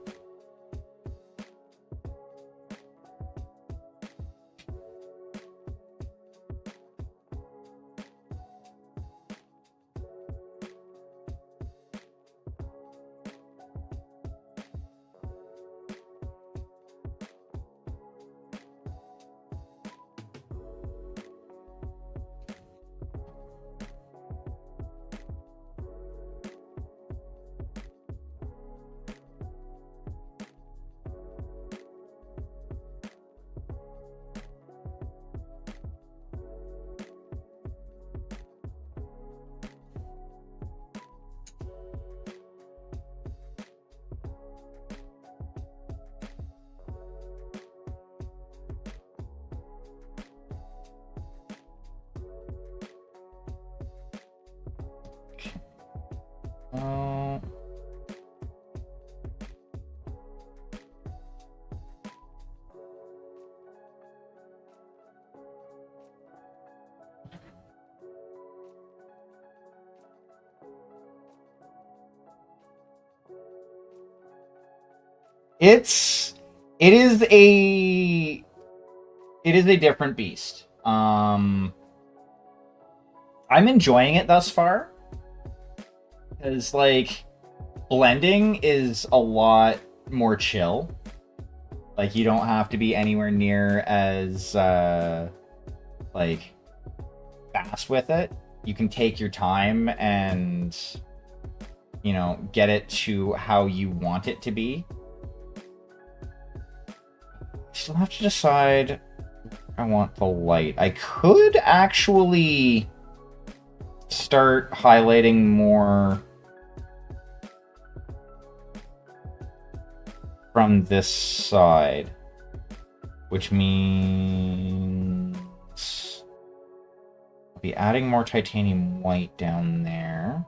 It is a different beast. I'm enjoying it thus far, because like blending is a lot more chill. Like you don't have to be anywhere near as like fast with it. You can take your time and, you know, get it to how you want it to be. Still have to decide I want the light. I could actually start highlighting more from this side, which means I'll be adding more titanium white down there.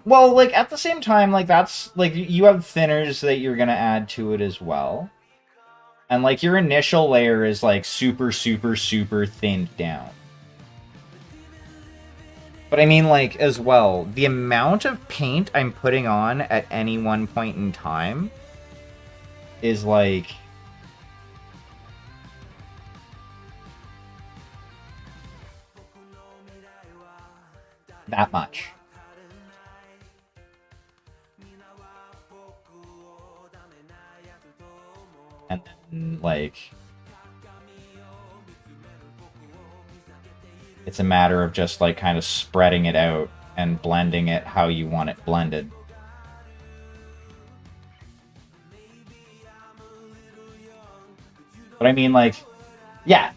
Well, like, at the same time, like, that's, like, you have thinners that you're gonna add to it as well. And, like, your initial layer is, like, super, super, super thinned down. But I mean, like, as well, the amount of paint I'm putting on at any one point in time is, like... that much. And then, like... it's a matter of just, like, kind of spreading it out and blending it how you want it blended. But I mean, like, yeah.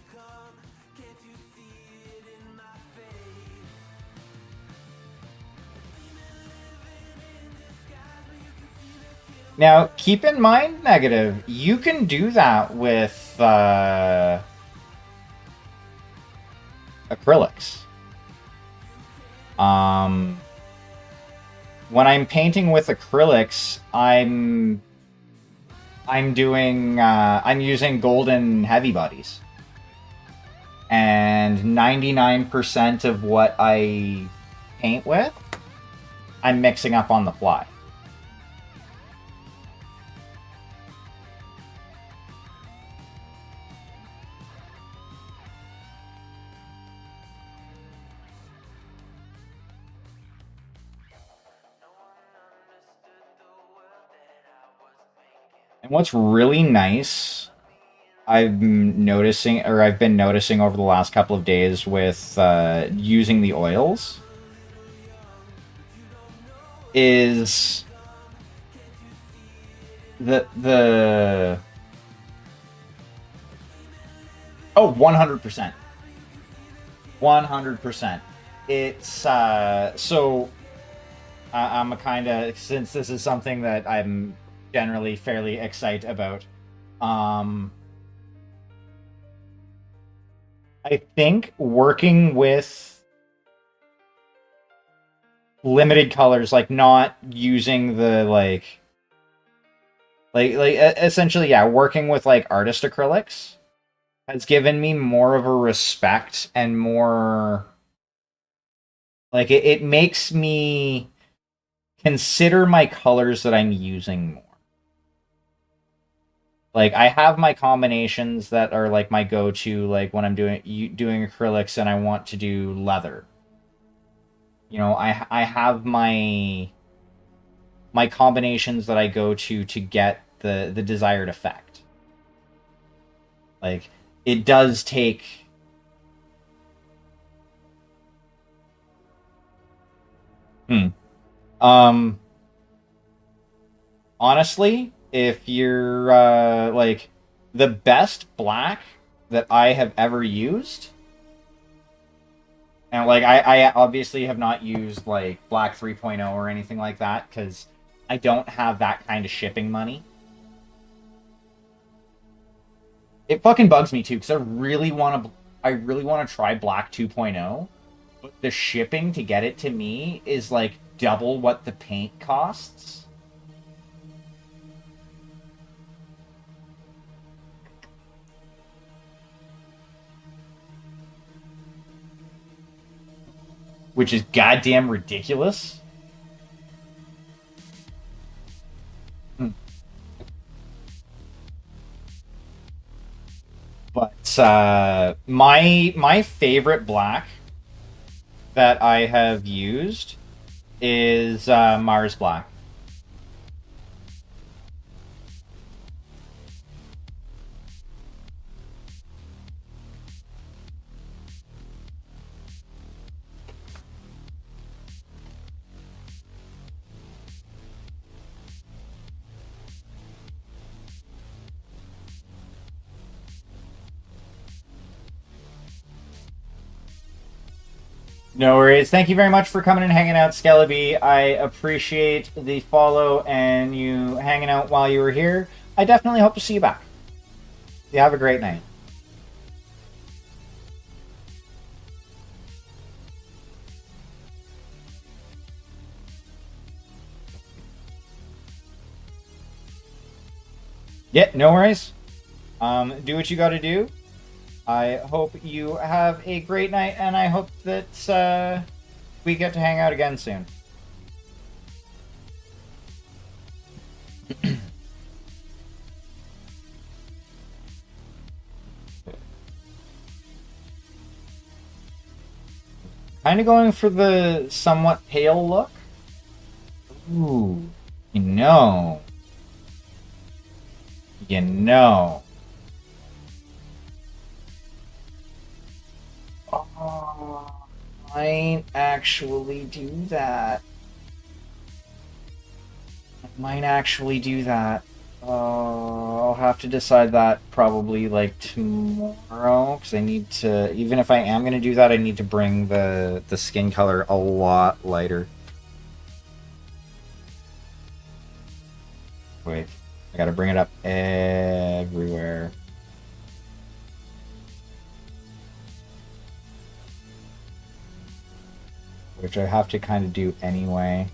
Now, keep in mind, Negative, you can do that with acrylics. When I'm painting with acrylics, I'm using golden heavy bodies. And 99% of what I paint with, I'm mixing up on the fly. And what's really nice, I've been noticing over the last couple of days with using the oils, is the 100%. 100%. It's so I'm a kind of, since this is something that I'm generally fairly excited about, I think working with limited colors, like not using the essentially, yeah, working with like artist acrylics has given me more of a respect and more like it makes me consider my colors that I'm using more. Like, I have my combinations that are like my go-to, like when I'm doing acrylics and I want to do leather. You know, I have my combinations that I go to get the desired effect. Like, it does take honestly, if you're like, the best black that I have ever used, and like I obviously have not used like black 3.0 or anything like that because I don't have that kind of shipping money. It fucking bugs me too because I really want to try black 2.0, but the shipping to get it to me is like double what the paint costs. Which is goddamn ridiculous. But my favorite black that I have used is Mars Black. No worries. Thank you very much for coming and hanging out, Skelebi. I appreciate the follow and you hanging out while you were here. I definitely hope to see you back. You have a great night. Yeah, no worries. Do what you got to do. I hope you have a great night, and I hope that we get to hang out again soon. Kind of going for the somewhat pale look. Ooh, you know. You know. Oh, I might actually do that. I might actually do that. I'll have to decide that probably like tomorrow because I need to. Even if I am gonna do that, I need to bring the skin color a lot lighter. Wait, I gotta bring it up everywhere. Which I have to kind of do anyway.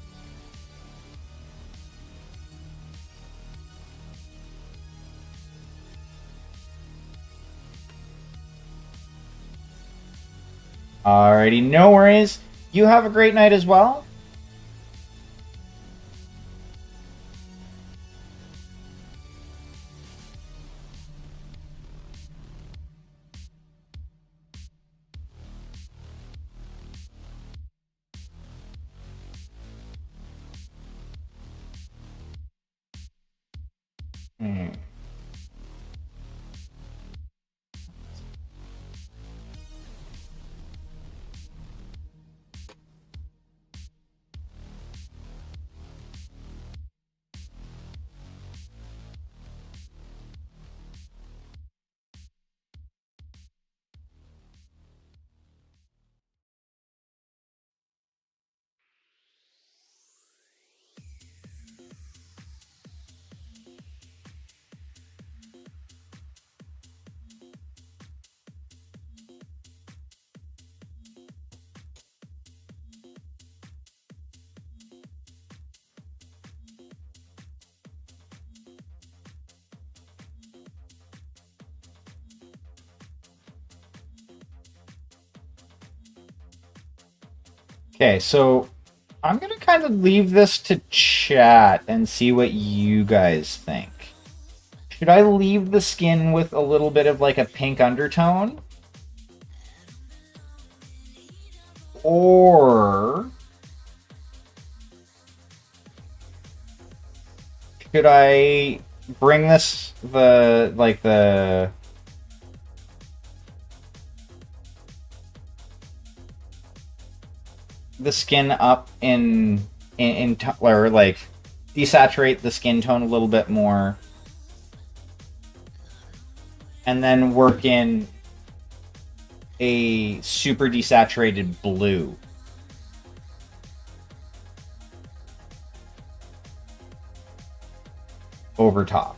Alrighty, no worries. You have a great night as well. Hmm. Okay, so I'm gonna kind of leave this to chat and see what you guys think. Should I leave the skin with a little bit of like a pink undertone? Or should I bring this the skin up or like desaturate the skin tone a little bit more and then work in a super desaturated blue over top.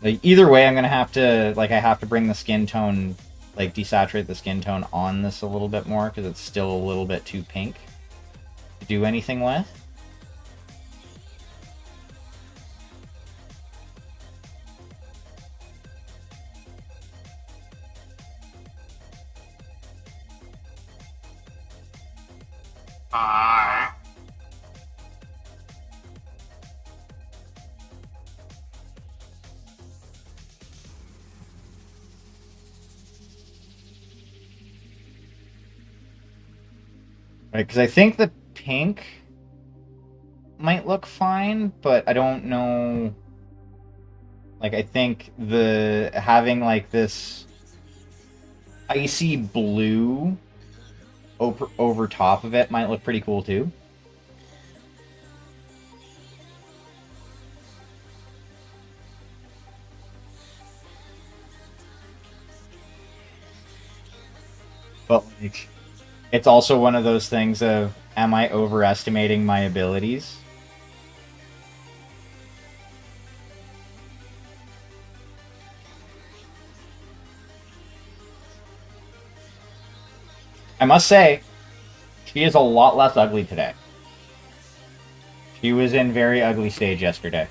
Like either way, I'm gonna have to I have to bring the skin tone, like desaturate the skin tone on this a little bit more because it's still a little bit too pink to do anything with. Right, because I think the pink might look fine, but I don't know. Like, I think the having like this icy blue over top of it might look pretty cool too. But like, it's also one of those things of, am I overestimating my abilities? I must say, she is a lot less ugly today. She was in very ugly stage yesterday.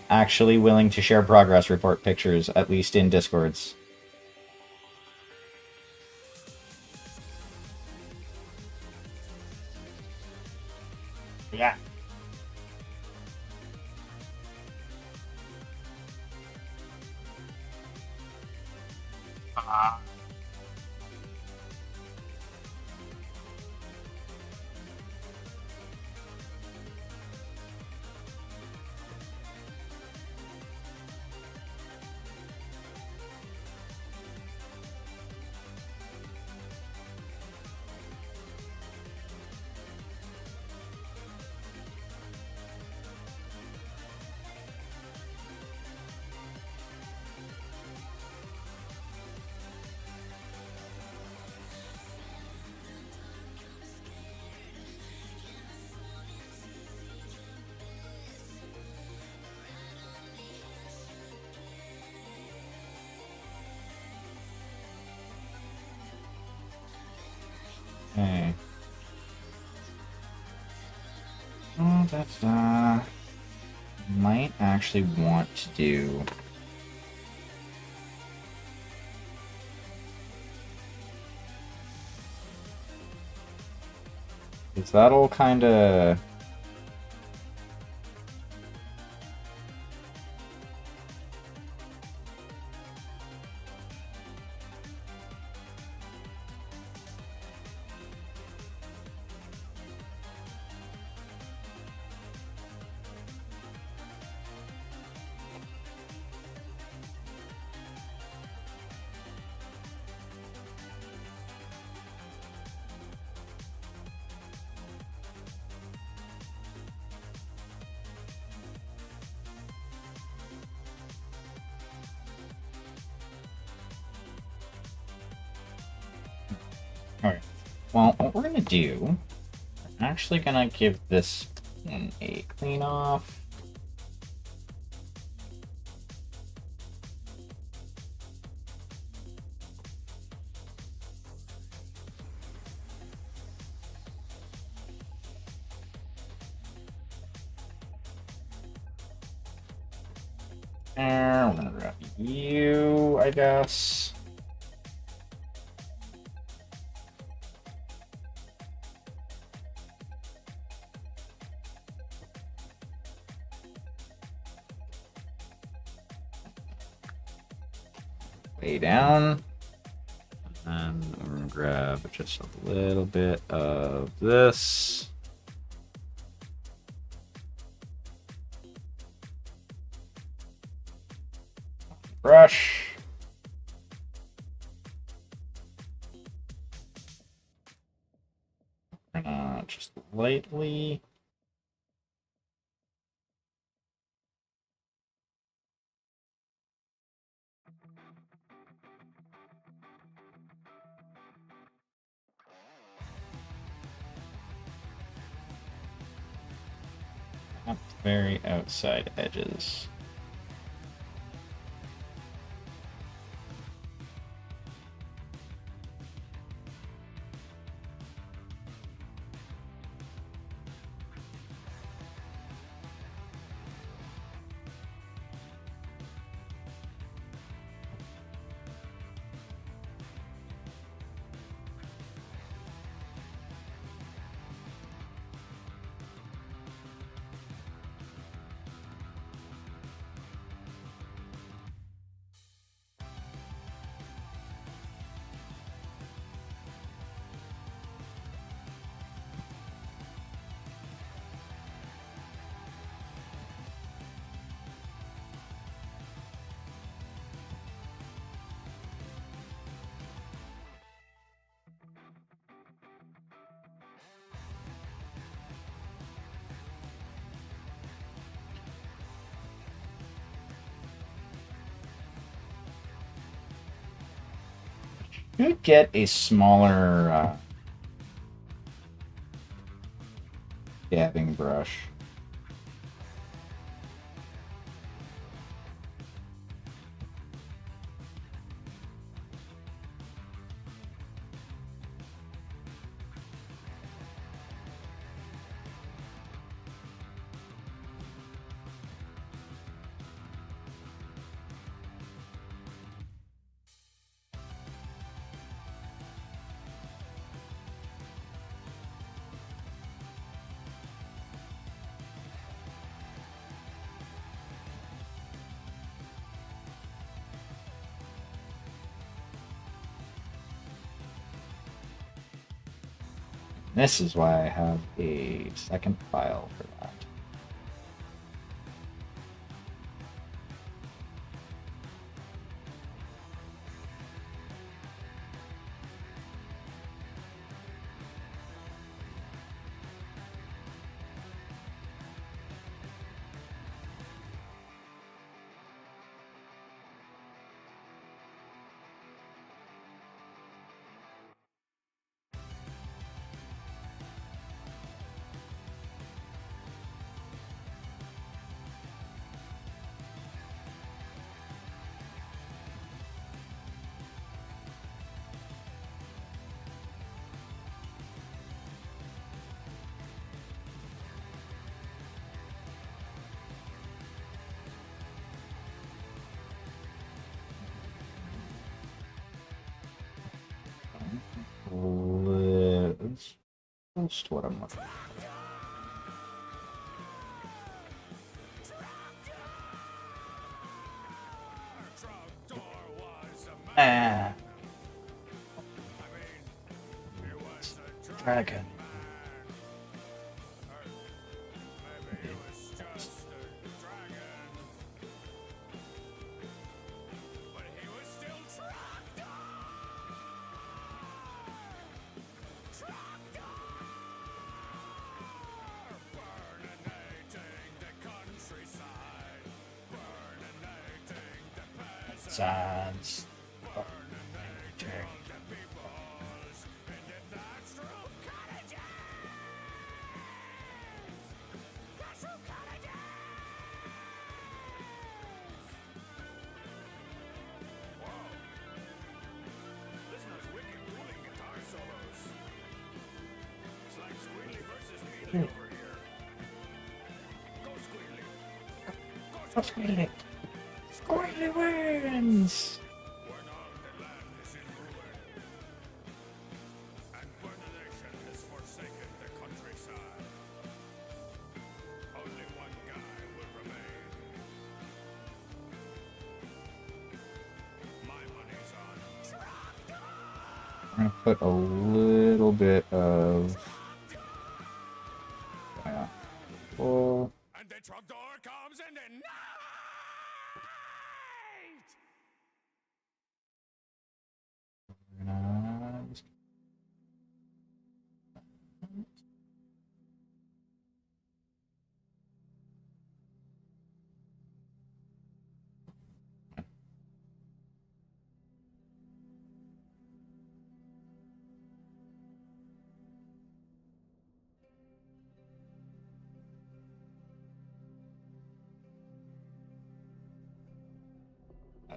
Actually willing to share progress report pictures, at least in Discords. Yeah. Okay. Oh, that's might actually want to do. Is that all kind of? Alright. Well, what we're gonna do, I'm actually gonna give this one a clean off. And we're gonna grab you, I guess. Way down. And we're gonna grab just a little bit of this. Brush. Just lightly. At the very outside edges. Could get a smaller dabbing brush. This is why I have a second file for that. Let's post what I'm looking for. Ah. Dragon. Signs. Squealy. Squealy wins! I'm gonna put a little bit of full. And the truck door comes in the night!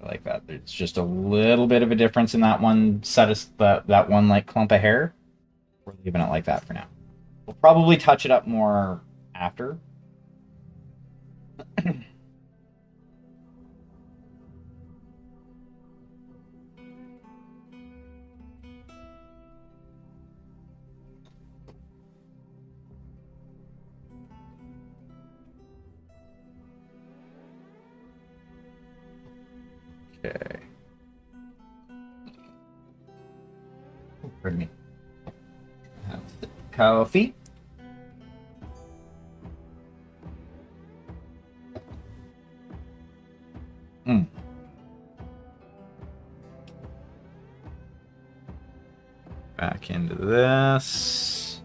I like that. There's just a little bit of a difference in that one set of that one like clump of hair. We're leaving it like that for now. We'll probably touch it up more after. Okay. Pardon me. Have the coffee. Back into this.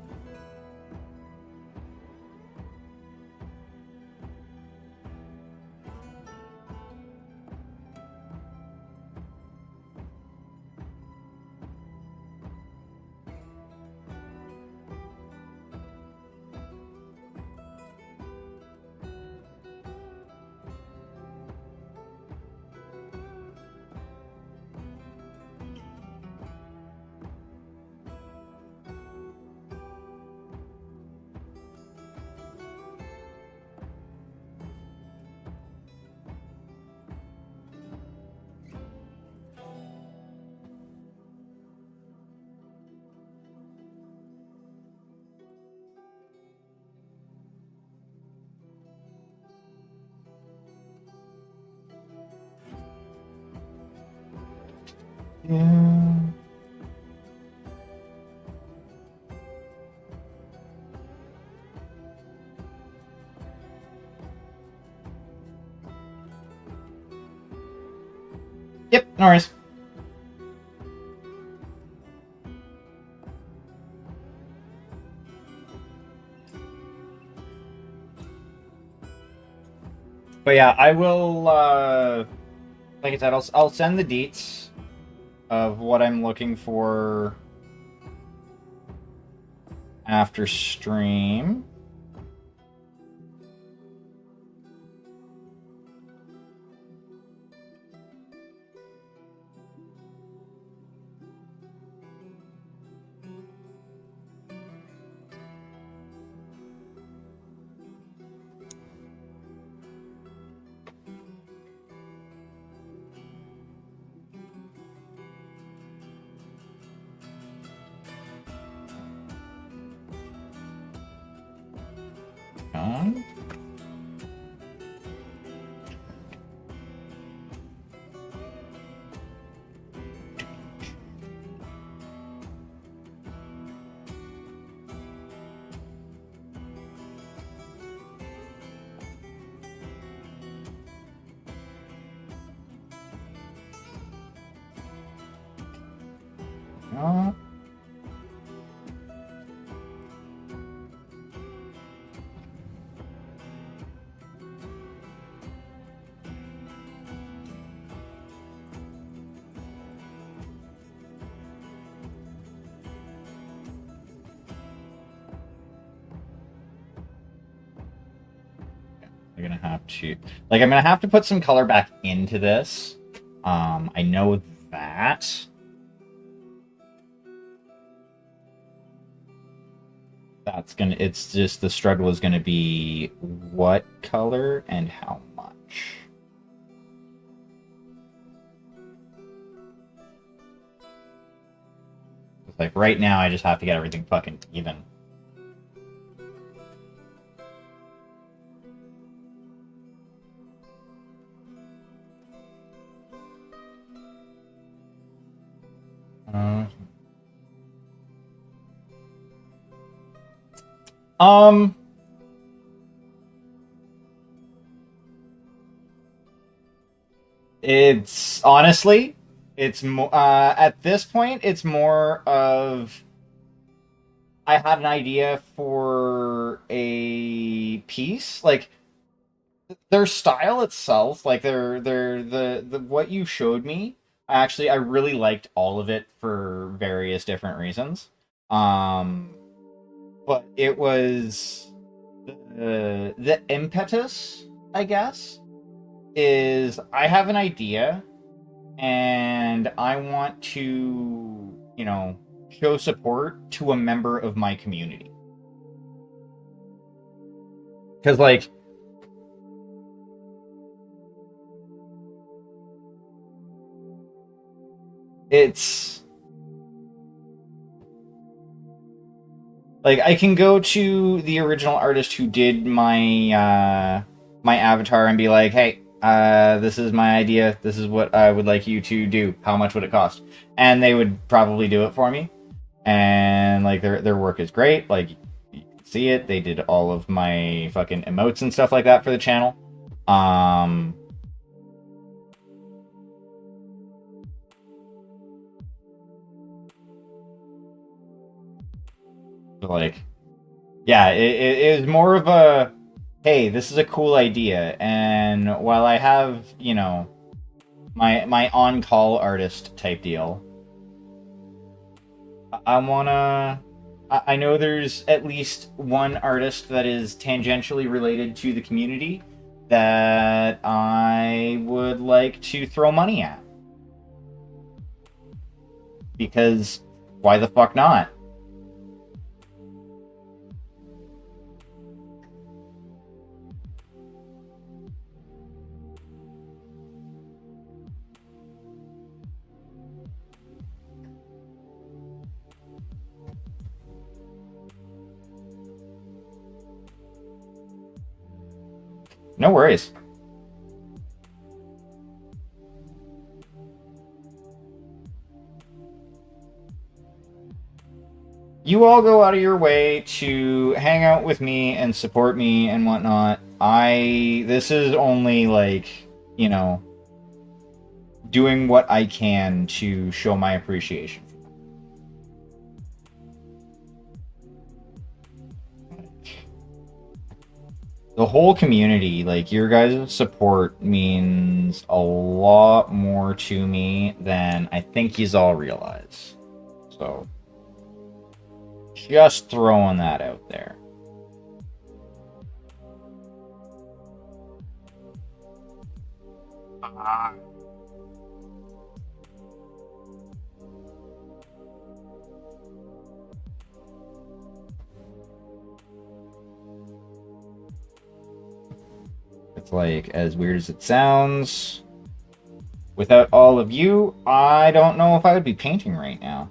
Yeah. Yep, no worries. But yeah, I will, like I said, I'll send the deets of what I'm looking for after stream. On. On. I'm gonna have to, like, I'm gonna have to put some color back into this. I know that. That's gonna, it's just the struggle is gonna be what color and how much. It's like right now I just have to get everything fucking even. Uh, um It's honestly, it's at this point, it's more of I had an idea for a piece, like their style itself, like their the what you showed me. Actually, I really liked all of it for various different reasons. Um, but it was the impetus, I guess, is I have an idea and I want to, show support to a member of my community. Because, like, it's like I can go to the original artist who did my avatar and be like, "Hey, this is my idea. This is what I would like you to do. How much would it cost?" And they would probably do it for me. And like their work is great. Like you can see it. They did all of my fucking emotes and stuff like that for the channel. Like, yeah, it is more of a, hey, this is a cool idea. And while I have, my on-call artist type deal, I wanna. I know there's at least one artist that is tangentially related to the community that I would like to throw money at. Because why the fuck not? No worries. you all go out of your way to hang out with me and support me and whatnot. This is only like, you know, doing what I can to show my appreciation. The whole community, like, your guys' support means a lot more to me than I think yous all realize. So, just throwing that out there. It's like, as weird as it sounds, without all of you, I don't know if I would be painting right now.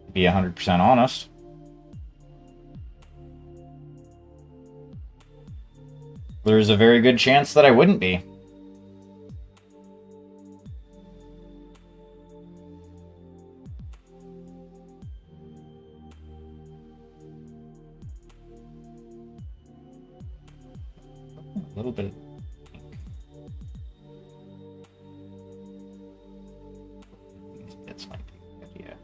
To be 100% honest. There's a very good chance that I wouldn't be. A little bit. These bits might be a good idea.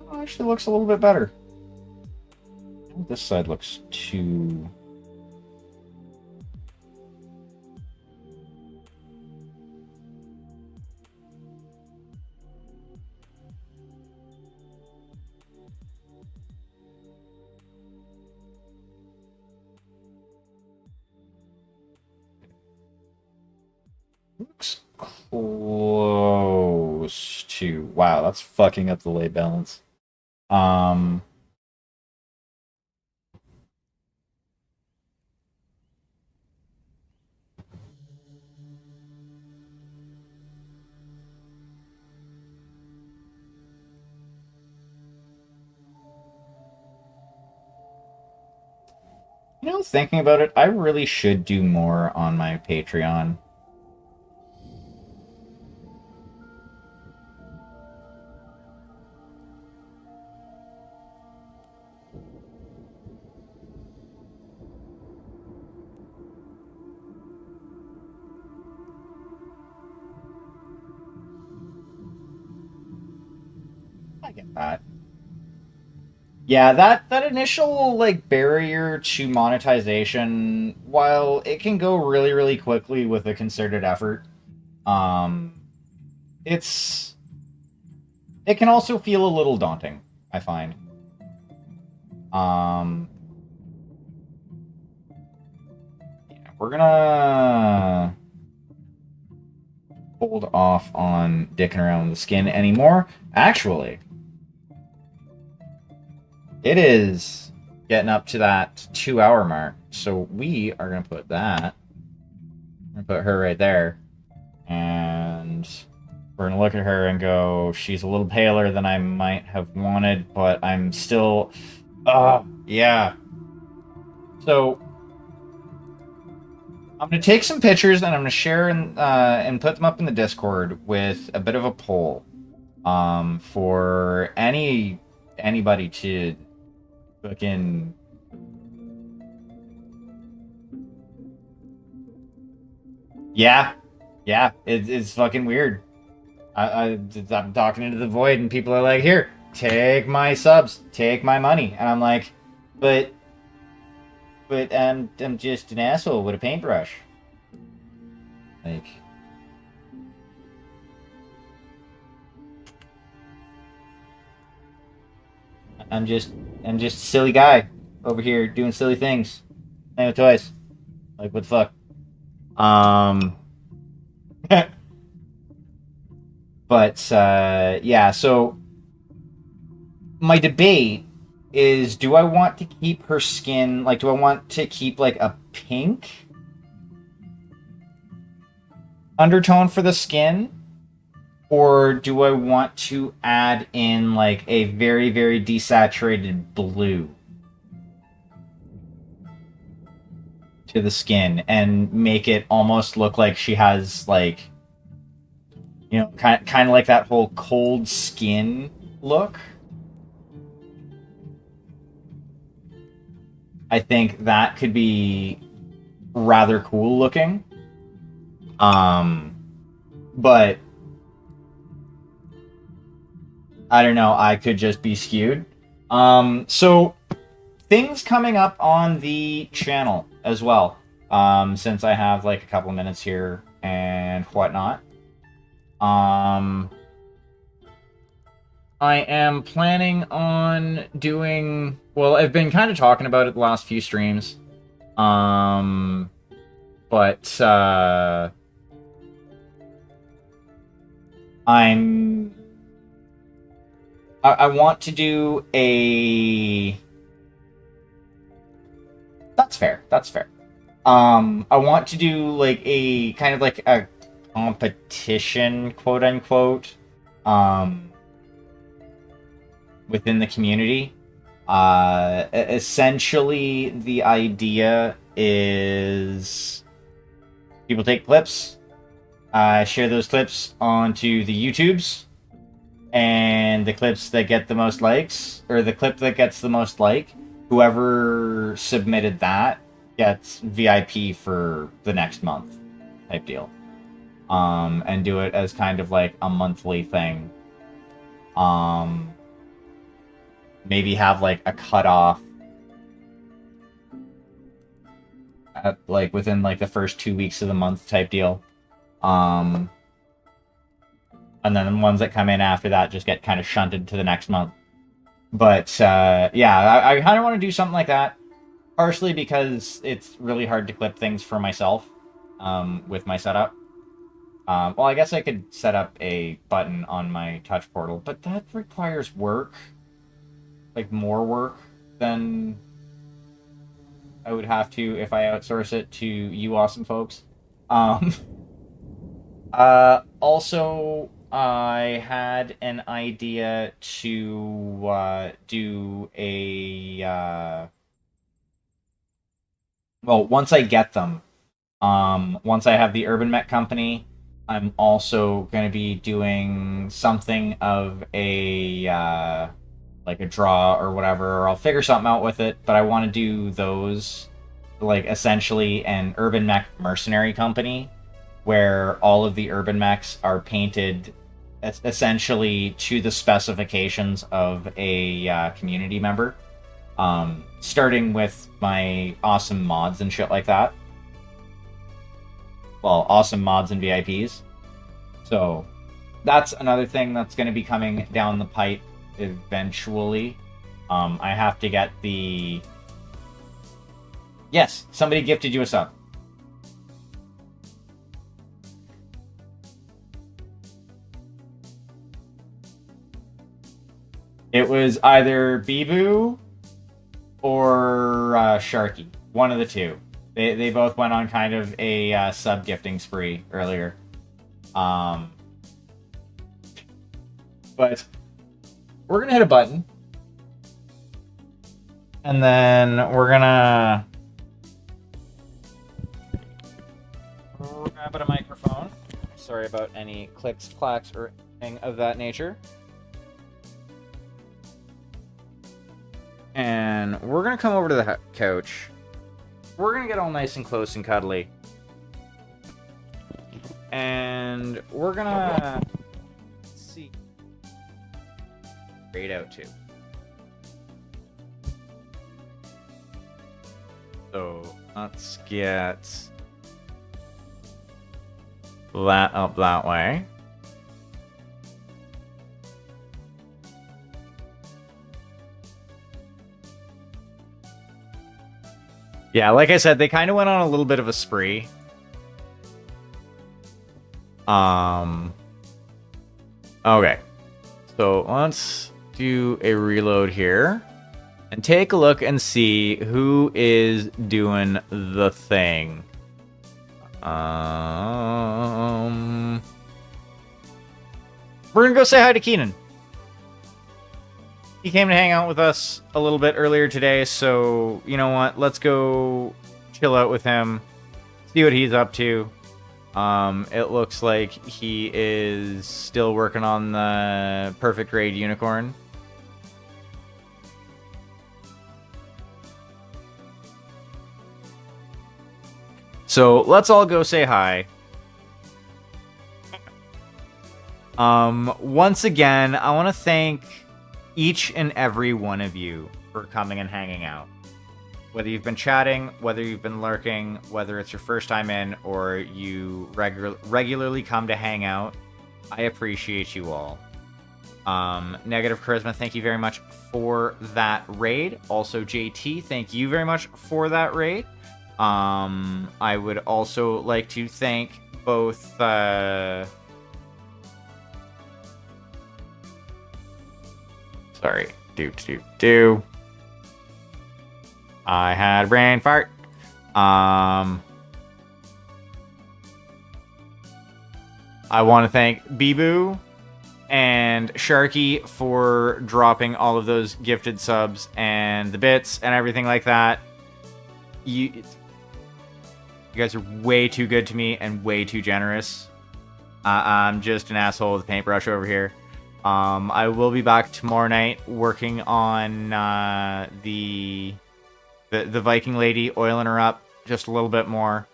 Oh, actually looks a little bit better. This side looks too... looks close to... Wow, that's fucking up the lay balance. You know, thinking about it, I really should do more on my Patreon. I get that. Yeah, that initial like barrier to monetization, while it can go really, really quickly with a concerted effort, um, it can also feel a little daunting, I find. Yeah, we're gonna hold off on dicking around with the skin anymore. Actually, it is getting up to that 2-hour mark, so we are gonna put that. I'm gonna put her right there, and we're gonna look at her and go, she's a little paler than I might have wanted, but I'm still, yeah. So I'm gonna take some pictures and I'm gonna share and put them up in the Discord with a bit of a poll, for anybody to fucking... Yeah, it's fucking weird. I'm talking into the void and people are like, here, take my subs, take my money. And I'm like, but I'm just an asshole with a paintbrush. Like... I'm just a silly guy over here doing silly things. Playing with toys. Like, what the fuck? But, yeah, so my debate is, do I want to keep her skin, like, do I want to keep, like, a pink undertone for the skin? Or do I want to add in like a very, very desaturated blue to the skin and make it almost look like she has like, you know, kind of like that whole cold skin look? I think that could be rather cool looking. But I don't know, I could just be skewed. So things coming up on the channel as well. Since I have like a couple minutes here and whatnot. I am planning on doing, well, I've been kind of talking about it the last few streams. But I want to do a. That's fair. That's fair. I want to do like a kind of like a competition, quote unquote, within the community. Essentially, the idea is people take clips, share those clips onto the YouTubes, and the clips that get the most likes, or the clip that gets the most like, whoever submitted that gets VIP for the next month type deal. And do it as kind of like a monthly thing. Maybe have like a cutoff at like within like the first 2 weeks of the month type deal. And then the ones that come in after that just get kind of shunted to the next month. But yeah, I kind of want to do something like that. Partially because it's really hard to clip things for myself with my setup. Well, I guess I could set up a button on my touch portal, but that requires work. Like more work than I would have to if I outsource it to you awesome folks. Also, I had an idea to do a well, once I get them, once I have the Urban Mech company, I'm also going to be doing something of a like a draw or whatever, or I'll figure something out with it, but I want to do those, like essentially an Urban Mech mercenary company, where all of the Urban Mechs are painted essentially to the specifications of a community member. Starting with my awesome mods and shit like that. Well, awesome mods and VIPs. So, that's another thing that's going to be coming down the pipe eventually. I have to get the... Yes, somebody gifted you a sub. It was either Bibu or Sharky. One of the two. They both went on kind of a sub gifting spree earlier. But we're gonna hit a button, and then we're gonna grab a microphone. Sorry about any clicks, clacks, or anything of that nature. And we're gonna come over to the couch. We're gonna get all nice and close and cuddly. And we're gonna see grayed out too. So let's get that up that way. Yeah, like I said, they kind of went on a little bit of a spree. Okay. So let's do a reload here and take a look and see who is doing the thing. we're gonna go say hi to Keenan. He came to hang out with us a little bit earlier today, so you know what? Let's go chill out with him, see what he's up to. It looks like he is still working on the perfect grade unicorn. So let's all go say hi. Once again, I want to thank each and every one of you for coming and hanging out. Whether you've been chatting, whether you've been lurking, whether it's your first time in, or you regularly come to hang out, I appreciate you all. Negative Charisma, thank you very much for that raid. Also, JT, thank you very much for that raid. I would also like to thank both... Sorry. I had a brain fart. I want to thank Bibu and Sharky for dropping all of those gifted subs and the bits and everything like that. You guys are way too good to me and way too generous. I'm just an asshole with a paintbrush over here. I will be back tomorrow night working on the Viking lady, oiling her up just a little bit more.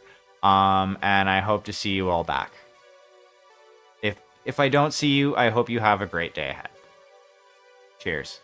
And I hope to see you all back. If I don't see you, I hope you have a great day ahead. Cheers.